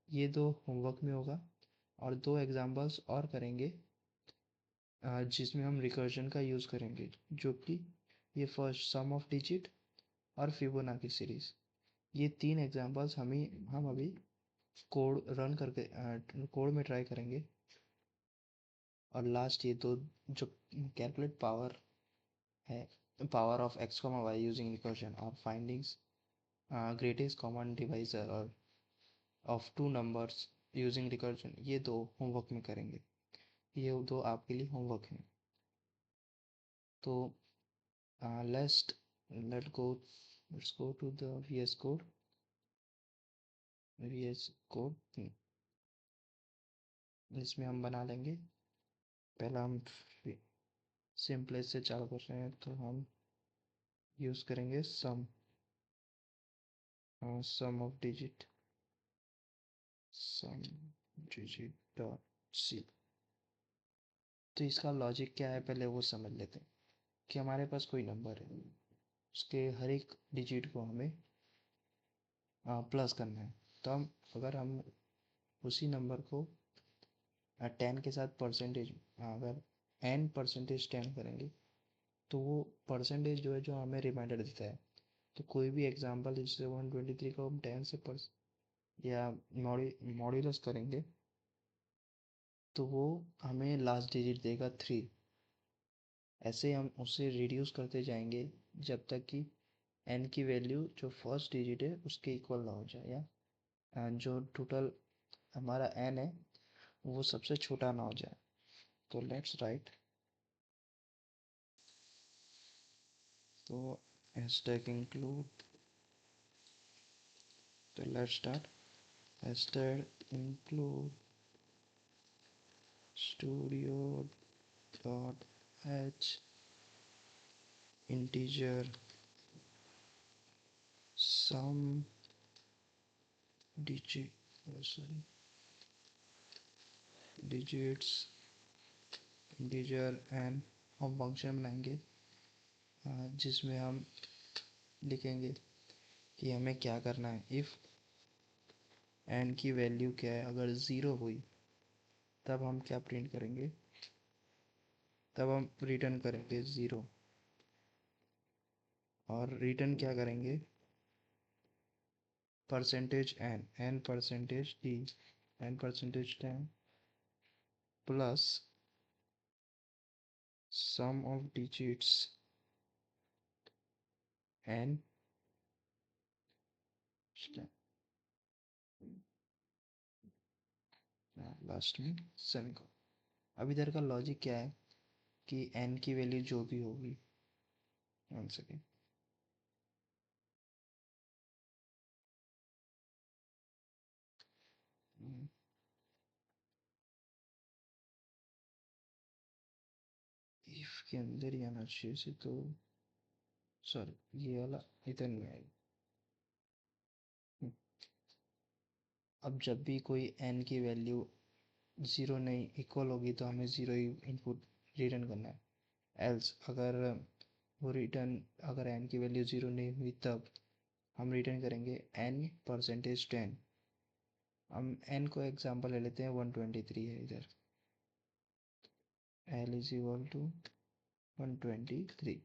ये दो होमवर्क में होगा, और दो एग्जांपल्स और करेंगे जिसमें हम रिकर्जन का यूज़ करेंगे, जो कि ये फर्स्ट सम ऑफ डिजिट और फिबोनाची सीरीज। ये तीन एग्जांपल्स हम अभी कोड रन करके कोड में ट्राई करेंगे। और लास्ट ये दो जो कैलकुलेट पावर है, power of x comma y using recursion और फाइंडिंग्स ग्रेटेस्ट कॉमन डिवाइजर और of two numbers using recursion, ये दो होमवर्क में करेंगे। ये दो आपके लिए होमवर्क हैं। तो let's let go let's go to the V S code. इसमें हम बना लेंगे। पहला हम सिंपलेस्ट से चालू कर रहे हैं, तो हम यूज़ करेंगे sum of digit. Sum digit dot c. तो इसका लॉजिक क्या है पहले वो समझ लेते हैं। कि हमारे पास कोई नंबर है, उसके हर एक डिजिट को हमें प्लस करना है। तो अगर हम उसी नंबर को 10 के साथ परसेंटेज, अगर n परसेंटेज 10 करेंगे तो वो परसेंटेज जो है जो हमें रिमाइंडर देता है। तो कोई भी एग्जांपल जैसे 123 को हम 10 से या मॉड्यूलस करेंगे तो वो हमें लास्ट डिजिट देगा 3। ऐसे हम उसे रिड्यूस करते जाएंगे जब तक कि n की वैल्यू जो फर्स्ट डिजिट है उसके इक्वल ना हो जाए, या जो टोटल हमारा n है वो सबसे छोटा ना हो जाए। तो लेट्स राइट, तो हैशटैग इंक्लूड, तो let's start. Hashtag include studio dot h integer sum digit, sorry, digits integer N. हम फंक्शन बनाएंगे जिसमें हम लिखेंगे कि हमें क्या करना है। इफ़ एन की वैल्यू क्या है, अगर ज़ीरो हुई तब हम क्या प्रिंट करेंगे, तब हम रिटर्न करेंगे ज़ीरो। और रिटर्न क्या करेंगे, percentage N, N percentage D, N percentage 10 plus sum of digits N last में सेमीकोलन। अब इधर का लॉजिक क्या है कि एन की वैल्यू जो भी होगी, वन सेकेंड, इफ के अंदर ही आना चाहिए से, तो सॉरी ये वाला इधर नहीं आएगा। अब जब भी कोई n की वैल्यू ज़ीरो नहीं इक्वल होगी तो हमें ज़ीरो ही इनपुट रिटर्न करना है। एल्स अगर वो रिटर्न, अगर n की वैल्यू ज़ीरो नहीं हुई तब हम रिटर्न करेंगे n परसेंटेज 10। हम n को एग्जांपल ले लेते हैं 123 है इधर, l इज इक्वल टू 123।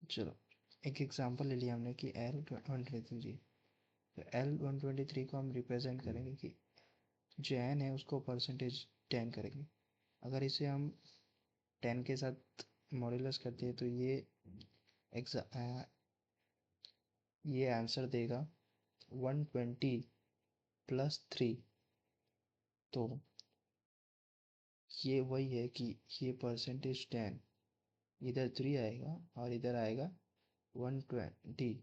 चलो एक एग्जांपल ले लिया हमने कि l 123। तो l 123 को हम रिप्रेजेंट करेंगे कि जो n है उसको परसेंटेज 10 करेंगे। अगर इसे हम 10 के साथ मॉड्यूलस करते हैं तो ये आंसर देगा 120 प्लस 3। तो ये वही है कि ये परसेंटेज 10, इधर 3 आएगा और इधर आएगा 120।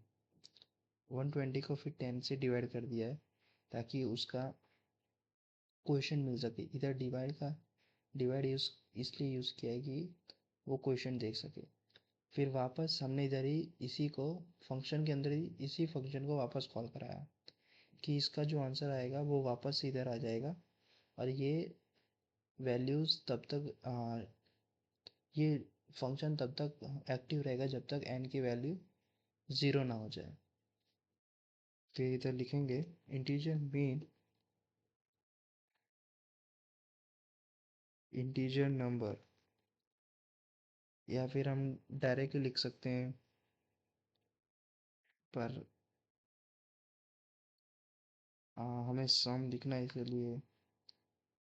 120 को फिर 10 से डिवाइड कर दिया है ताकि उसका क्वेश्चन मिल सके। इधर डिवाइड का डिवाइड यूज इसलिए यूज़ किया है कि वो क्वेश्चन देख सके। फिर वापस हमने इधर ही इसी को फंक्शन के अंदर ही इसी फंक्शन को वापस कॉल कराया कि इसका जो आंसर आएगा वो वापस से इधर आ जाएगा। और ये वैल्यूज़ तब तक ये फंक्शन तब तक एक्टिव रहेगा जब तक n की वैल्यू ज़ीरो ना हो जाए। फिर इधर लिखेंगे इंटीजर मीन इंटीजर नंबर, या फिर हम डायरेक्टली लिख सकते हैं, पर हमें सम लिखना है इसलिए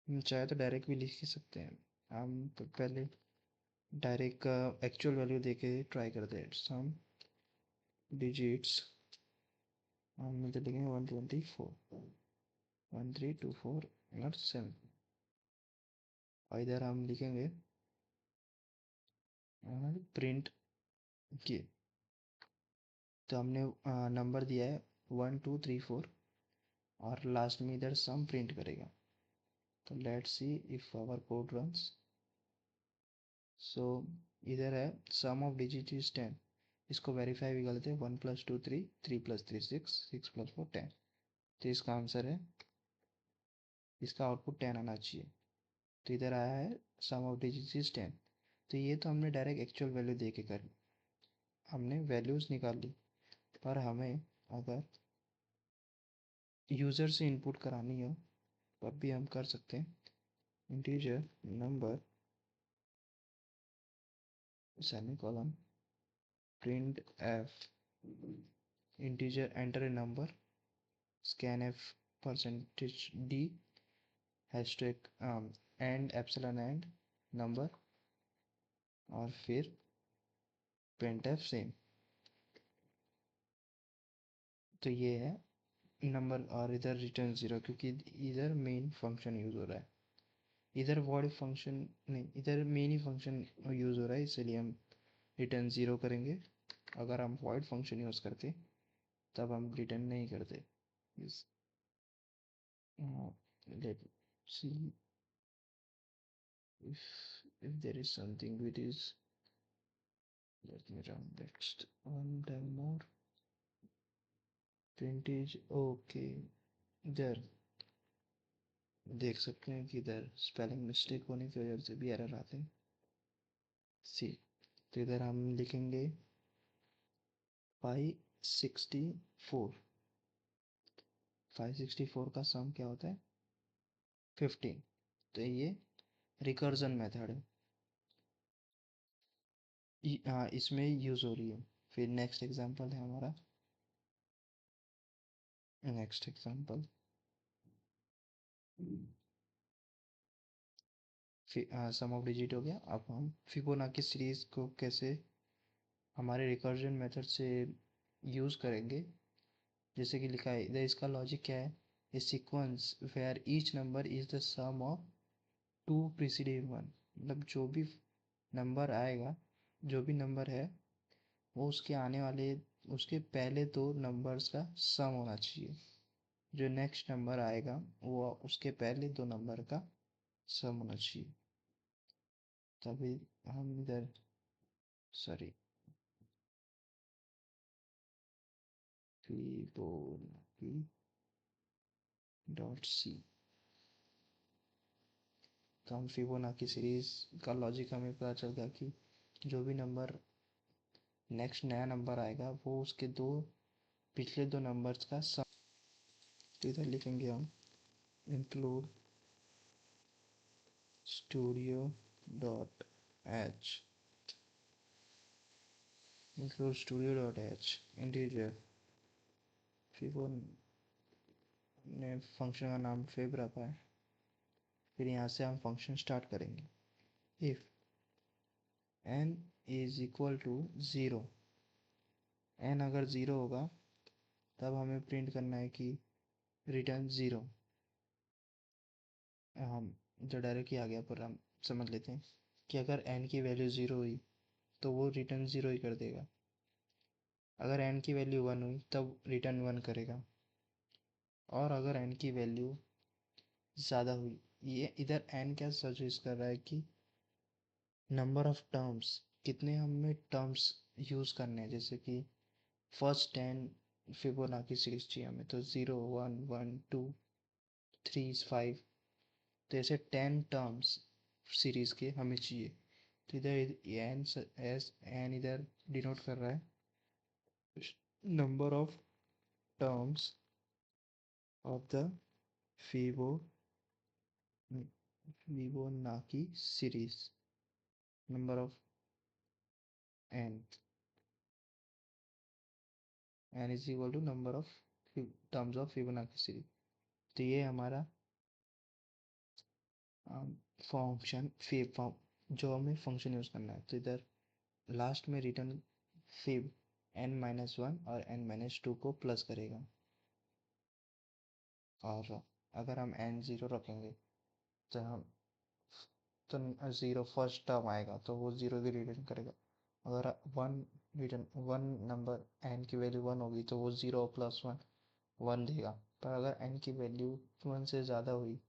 हम चाहे तो डायरेक्ट भी लिख ही सकते हैं। हम तो पहले डायरेक्ट का एक्चुअल वैल्यू देके ट्राई करते हैं। सम डिजिट्स हम इधर लिखेंगे 124, 1324 और 7। और इधर हम लिखेंगे प्रिंट किए। तो हमने नंबर दिया है 1234 और लास्ट में इधर सम प्रिंट करेगा। तो let's see if our code runs. So इधर है सम ऑफ डिजिट इज 10। इसको वेरीफाई भी कर लेते हैं। 1 + 2 3, 3 + 3 6, 6 + 4 10। तो इसका आंसर है इसका आउटपुट 10 आना चाहिए। तो इधर आया है सम ऑफ डिजिट्स इज 10। तो ये तो हमने डायरेक्ट एक्चुअल वैल्यू दे के कर, हमने वैल्यूज़ निकाल ली। पर हमें अगर यूज़र से इनपुट करानी हो तब भी हम कर सकते हैं। Integer number semicolon print F integer enter a number scanf percentage d hashtag and epsilon and number और फिर printf सेम। तो ये है नंबर और इधर रिटर्न ज़ीरो, क्योंकि इधर मेन फंक्शन यूज़ हो रहा है, इधर वॉइड फंक्शन नहीं, इधर मेन ही फंक्शन यूज़ हो रहा है, इसलिए हम रिटर्न ज़ीरो करेंगे। अगर हम वॉइड फंक्शन यूज़ करते तब हम रिटर्न नहीं करते। Yes. Let's see if if there is something which is, let me run next one time more vintage। Okay, इधर देख सकते हैं कि इधर स्पेलिंग मिस्टेक होने की वजह से भी एरर आते हैं। सी, तो इधर हम लिखेंगे 564। 564 का सम क्या होता है? 15। तो ये रिकर्जन मेथड है, हाँ इसमें यूज़ हो रही है। फिर नेक्स्ट एग्जांपल है हमारा, next example sum of digit हो गया। अब हम फिबोनाची सीरीज को कैसे हमारे रिकर्जन मेथड से यूज़ करेंगे। जैसे कि लिखा है इधर, इसका लॉजिक क्या है? A sequence where each number is the sum of two preceding one. मतलब जो भी नंबर आएगा, जो भी नंबर है वो उसके आने वाले, उसके पहले दो नंबर्स का सम होना चाहिए। जो नेक्स्ट नंबर आएगा वो उसके पहले दो नंबर का सम होना चाहिए। तभी हम इधर, सॉरी, फिबोनाची डॉट सी, तो हम फिबोनाची सीरीज का लॉजिक हमें पता चल गया कि जो भी नंबर नेक्स्ट नया नंबर आएगा वो उसके दो पिछले दो नंबर्स का सम। तो इधर लिखेंगे हम include studio dot h, include studio dot h integer fibo ने फंक्शन का नाम फिब रखा है। फिर यहाँ से हम फंक्शन स्टार्ट करेंगे। If n is equal to zero, n अगर ज़ीरो होगा तब हमें प्रिंट करना है कि रिटर्न ज़ीरो। हम जो डायरेक्ट ही आ गया, पर हम समझ लेते हैं कि अगर n की वैल्यू ज़ीरो हुई तो वो रिटर्न ज़ीरो ही कर देगा। अगर n की वैल्यू वन हुई तब रिटर्न वन करेगा। और अगर n की वैल्यू ज़्यादा हुई, ये इधर n क्या सजेस्ट कर रहा है कि नंबर ऑफ टर्म्स, कितने हमें टर्म्स यूज़ करने हैं। जैसे कि फर्स्ट 10 फिबोनाची सीरीज चाहिए हमें, तो 0 1 1 2 3 5, तो ऐसे 10 टर्म्स सीरीज़ के हमें चाहिए। तो इधर एन एस एन इधर डिनोट कर रहा है number of terms of the Fibo Fibonacci series, number of n, n is equal to number of terms of Fibonacci series. तो ये हमारा फंक्शन जो हमें फंक्शन यूज़ करना है। तो इधर लास्ट में रिटर्न फिब n-1 और n-2 को प्लस करेगा। और अगर हम n ज़ीरो रखेंगे तो हम, तो ज़ीरो फर्स्ट टर्म आएगा तो वो ज़ीरो भी रिटर्न करेगा। अगर one return, one number n की वैल्यू वन होगी तो वो ज़ीरो प्लस वन वन देगा। पर अगर n की वैल्यू वन से ज़्यादा हुई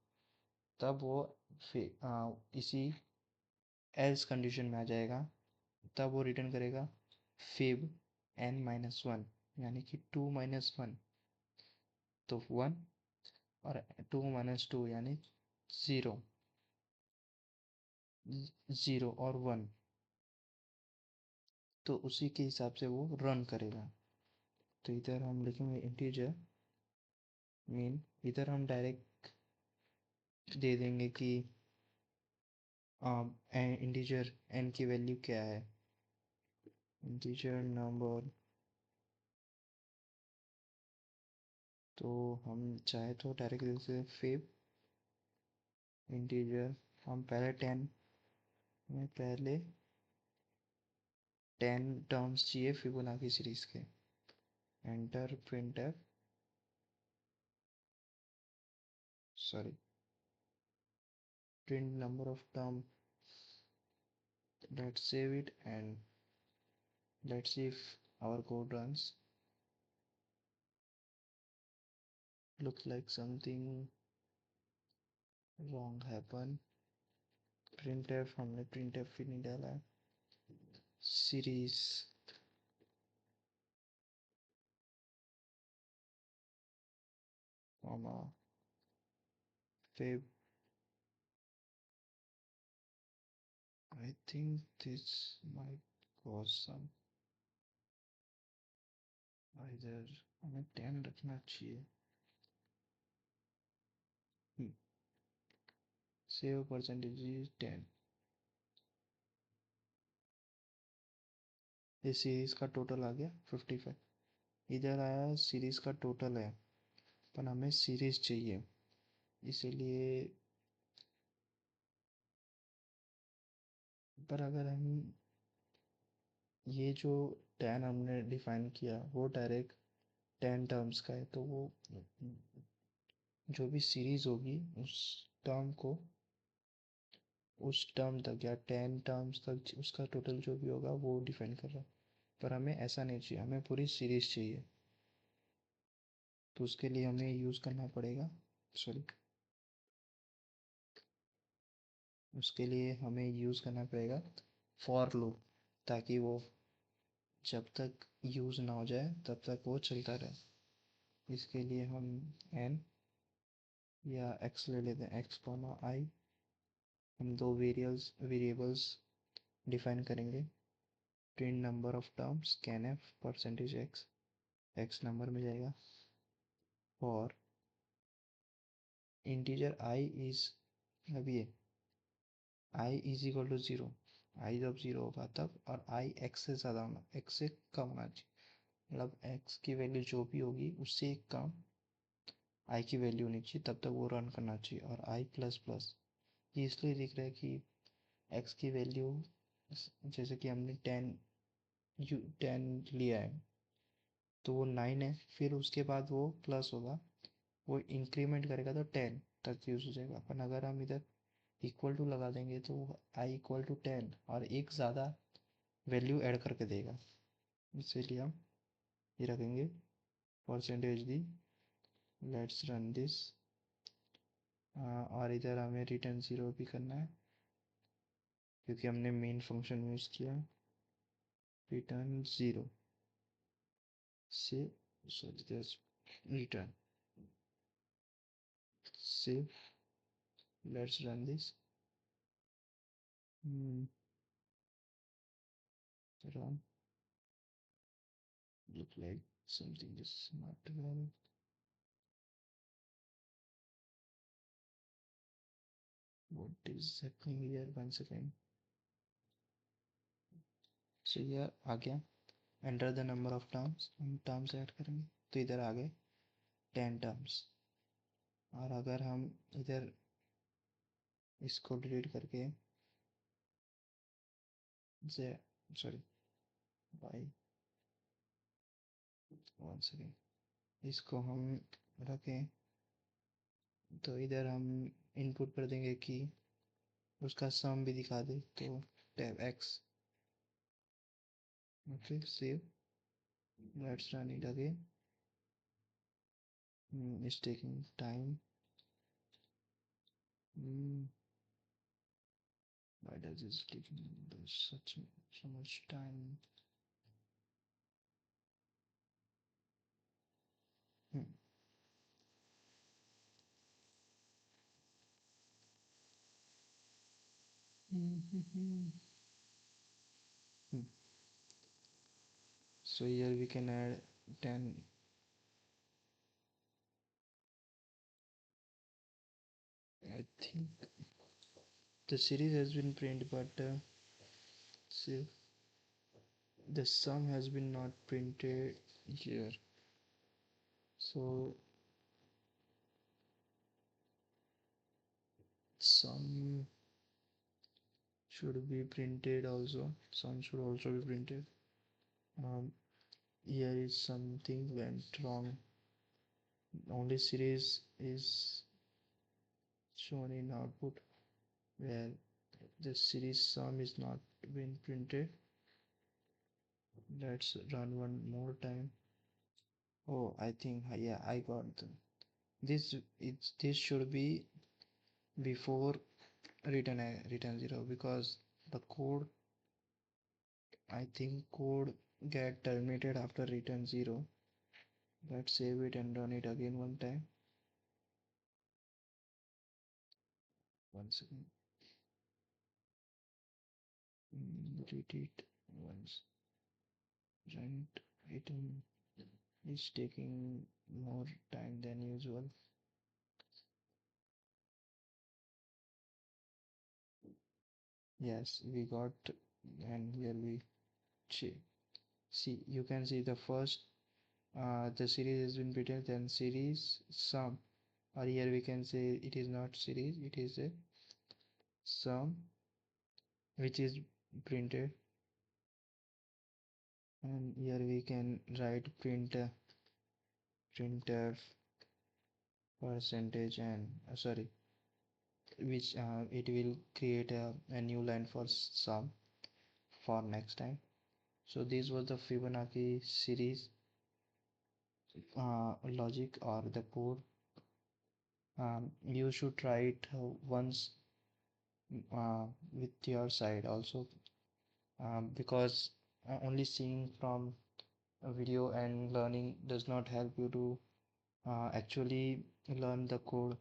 तब वो इसी एल्स कंडीशन में आ जाएगा, तब वो रिटर्न करेगा फिब n-1, यानी कि 2 - 1 तो 1। और 2 - 2 यानी 0, 0 और 1, तो उसी के हिसाब से वो रन करेगा। तो इधर हम लिखेंगे इंटीजर मीन, इधर हम डायरेक्ट दे देंगे कि इंटीजर n की वैल्यू क्या है, इंटीजर नंबर। तो हम चाहे तो डायरेक्ट लिख सकते फिब इंटीजर, हम पहले 10 में पहले 10 टर्म्स चाहिए फिबोनाची सीरीज के। Enter printf, sorry, print number of term. Let's save it and let's see if our code runs. Looks like something wrong happened. printf, हमने printf ही नहीं डाला है। series, comma fib, I think this might cause some, either हमें 10 रखना चाहिए। save percentage is 10। ये series का total आ गया 55। इधर आया सीरीज का टोटल है, पर हमें सीरीज चाहिए, इसीलिए। पर अगर हम ये जो 10 हमने डिफाइन किया वो डायरेक्ट 10 टर्म्स का है, तो वो जो भी सीरीज होगी टर्म को उस टर्म तक या 10 टर्म्स तक उसका टोटल जो भी होगा वो डिफाइन कर रहा है। पर हमें ऐसा नहीं चाहिए, हमें पूरी सीरीज चाहिए। तो उसके लिए हमें यूज़ करना पड़ेगा, सॉरी, उसके लिए हमें यूज़ करना पड़ेगा फॉर लूप, ताकि वो जब तक यूज़ ना हो जाए तब तक वो चलता रहे। इसके लिए हम n या x ले लेते हैं, x कॉमा आई। हम दो वेरिएबल्स डिफाइन करेंगे। Print number of terms scanf percentage x, x number में जाएगा, और इंटीजर i इज, अब ये i is equal to 0, i जब 0 होगा तब, और i x से ज़्यादा होना, x से कम होना चाहिए, मतलब x की वैल्यू जो भी होगी उससे एक कम i की वैल्यू होनी चाहिए, तब तक वो रन करना चाहिए। और i प्लस प्लस, ये इसलिए दिख रहा है कि x की वैल्यू, जैसे कि हमने 10 लिया है तो वो 9 है, फिर उसके बाद वो प्लस होगा, वो इंक्रीमेंट करेगा तो 10 तक यूज हो जाएगा। अपन अगर हम इधर इक्वल टू लगा देंगे तो आई इक्वल टू 10 और एक ज़्यादा वैल्यू ऐड करके देगा, इसीलिए हम ये रखेंगे percentage the. Let's run this, और इधर हमें रिटर्न 0 भी करना है क्योंकि हमने मेन फंक्शन यूज़ किया। रिटर्न 0 से, sorry this, return save, let's run this, run, look like something is not well, what is happening here, one second। so here आ गया, enter the number of terms, हम terms add करेंगे तो इधर आ गए 10 terms. और अगर हम इधर इसको डिलीट करके जे, सॉरी, बाई, वन सेकेंड, इसको हम रखें तो इधर हम इनपुट कर देंगे कि उसका सम भी दिखा दे, तो tab x, okay save, let's run it again. It's taking time. Why does it taking such so much time? Hmm. So here we can add 10. I think the series has been printed, but see, the sum has been not printed here. So sum should be printed also. Sum should also be printed. Um, Here is something went wrong. Only series is shown in output where the series sum is not been printed. Let's run one more time. Oh, I think yeah, I got this. This should be before return 0 because the code, I think code get terminated after return 0. Let's save it and run it again one time. One second. Read it once. Run it is taking more time than usual. Yes, we got, and here we see. You can see the first the series has been written, then series sum, or here we can say it is not series, it is a sum which is printed, and here we can write printf percentage and sorry, which it will create a new line for sum for next time. So this was the Fibonacci series logic or the code. You should try it once with your side also, because only seeing from a video and learning does not help you to actually learn the code.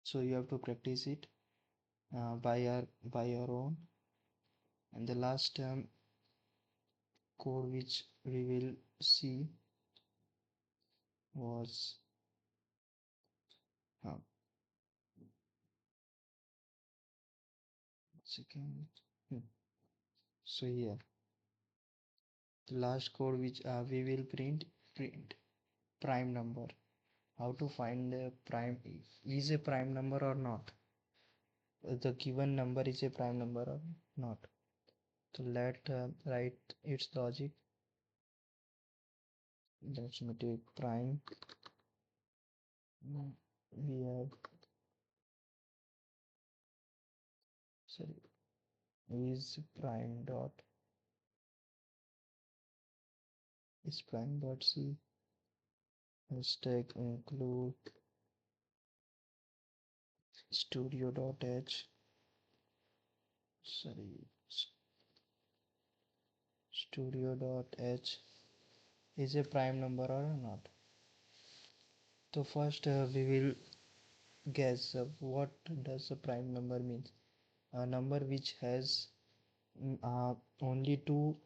So you have to practice it by your own. And the last code which we will see was uh, second. Hmm. So here the last code which we will print prime number. How to find the prime, is a prime number or not? The given number is a prime number or not? So let write its logic. Let me take prime. We have, sorry, is prime dot is prime dot c. Hashtag include studio dot h. Sorry, studio dot h is a prime number or not? So first we will guess what does a prime number mean. A number which has only two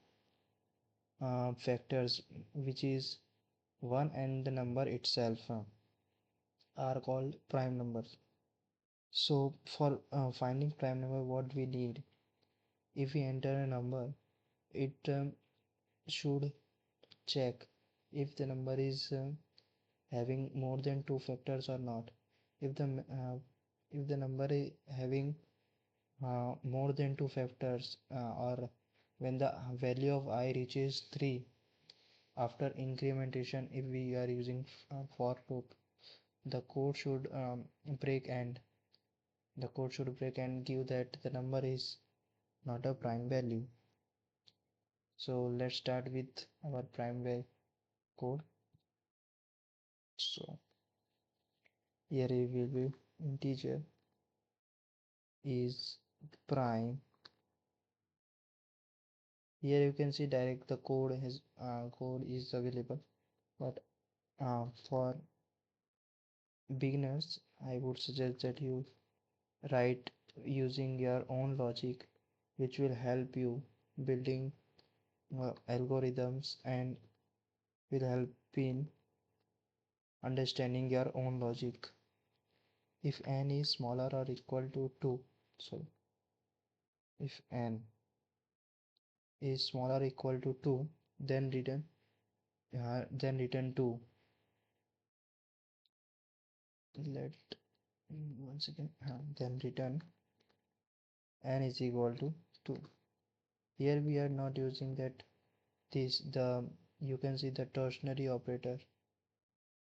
factors, which is 1 and the number itself, are called prime numbers. So for finding prime number, what we need, if we enter a number, it should check if the number is having more than two factors or not. If the number is having more than two factors, or when the value of I reaches 3 after incrementation, if we are using for loop, the code should break, and the code should break and give that the number is not a prime value. So let's start with our prime value code. So here it will be integer is prime. Here you can see direct the code is available, but for beginners I would suggest that you write using your own logic, which will help you building algorithms and will help in understanding your own logic. If n is smaller or equal to 2, so if n is smaller or equal to 2, then return 2. Let once again then return n is equal to 2. Here we are not using that this the you can see the tertiary operator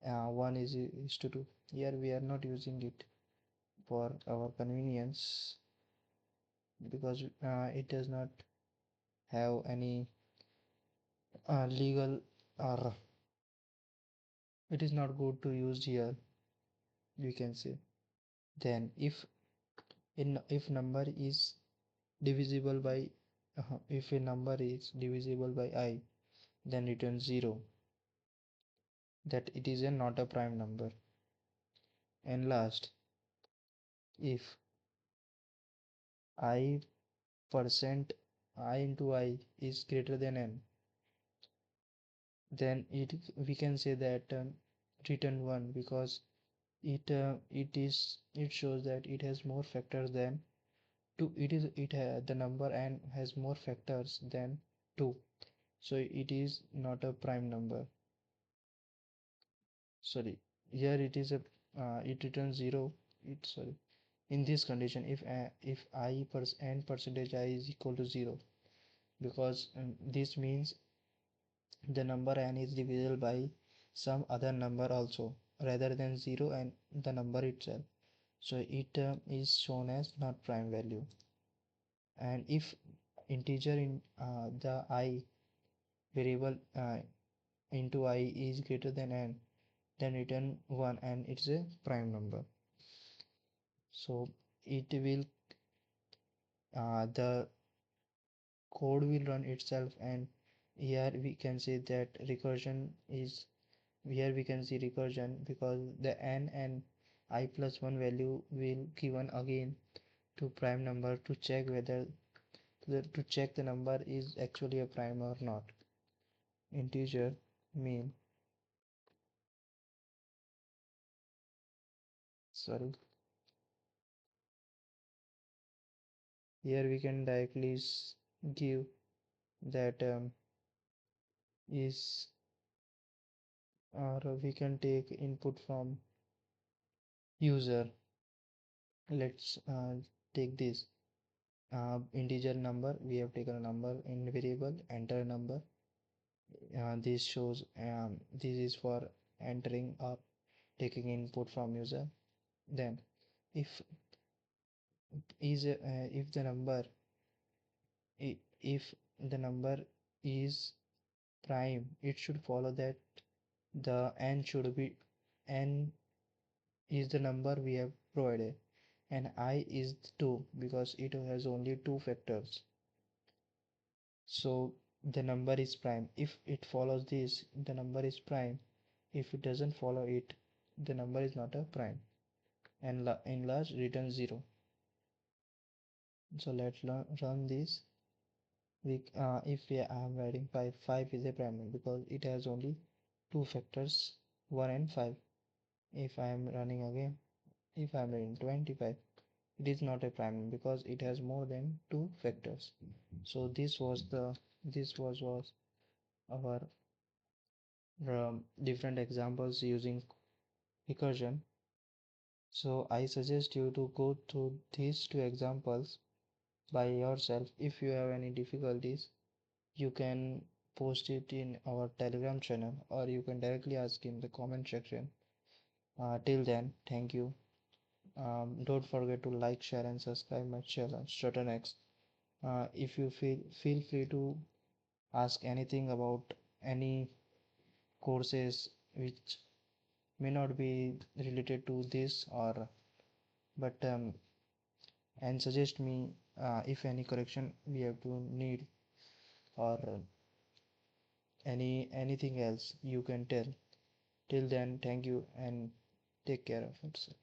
1 is to 2. Here we are not using it for our convenience because it does not have any legal or it is not good to use here, we can say. Then if number is divisible by if a number is divisible by I, then return 0, that it is not a prime number. And last, if I percent I into I is greater than n, then we can say that return 1, because it shows that it has more factors than 2. The number n has more factors than 2, so it is not a prime number. Sorry, here it is a it returns 0. Sorry, in this condition, if I n percentage I is equal to 0, because this means the number n is divisible by some other number also rather than 0 and the number itself, so it is shown as not prime value. And if integer in the I variable into I is greater than n, then return 1 and it's a prime number. So it will the code will run itself, and here we can see that recursion is here we can see recursion because the n and I plus 1 value will given again to prime number to check whether the number is actually a prime or not. Integer mean sorry, here we can directly give that is or we can take input from user. Let's take this integer number. We have taken a number in variable, enter a number. This shows this is for entering or taking input from user. Then if if the number if the number is prime, it should follow that the n should be n is the number we have provided and I is 2 because it has only two factors, so the number is prime. If it follows this, the number is prime. If it doesn't follow it, the number is not a prime, and in large return 0. So let's run this. If I am writing 5 is a prime number because it has only two factors 1 and 5. If I am running again, if I am writing 25, it is not a prime number because it has more than two factors. So this was our different examples using recursion. So I suggest you to go through these two examples by yourself. If you have any difficulties, you can post it in our Telegram channel or you can directly ask in the comment section. Till then, thank you. Don't forget to like, share, and subscribe my channel, StutterX. If you feel free to ask anything about any courses which may not be related to this or but and suggest me if any correction we have to need or anything else you can tell. Till then, thank you and take care of yourself.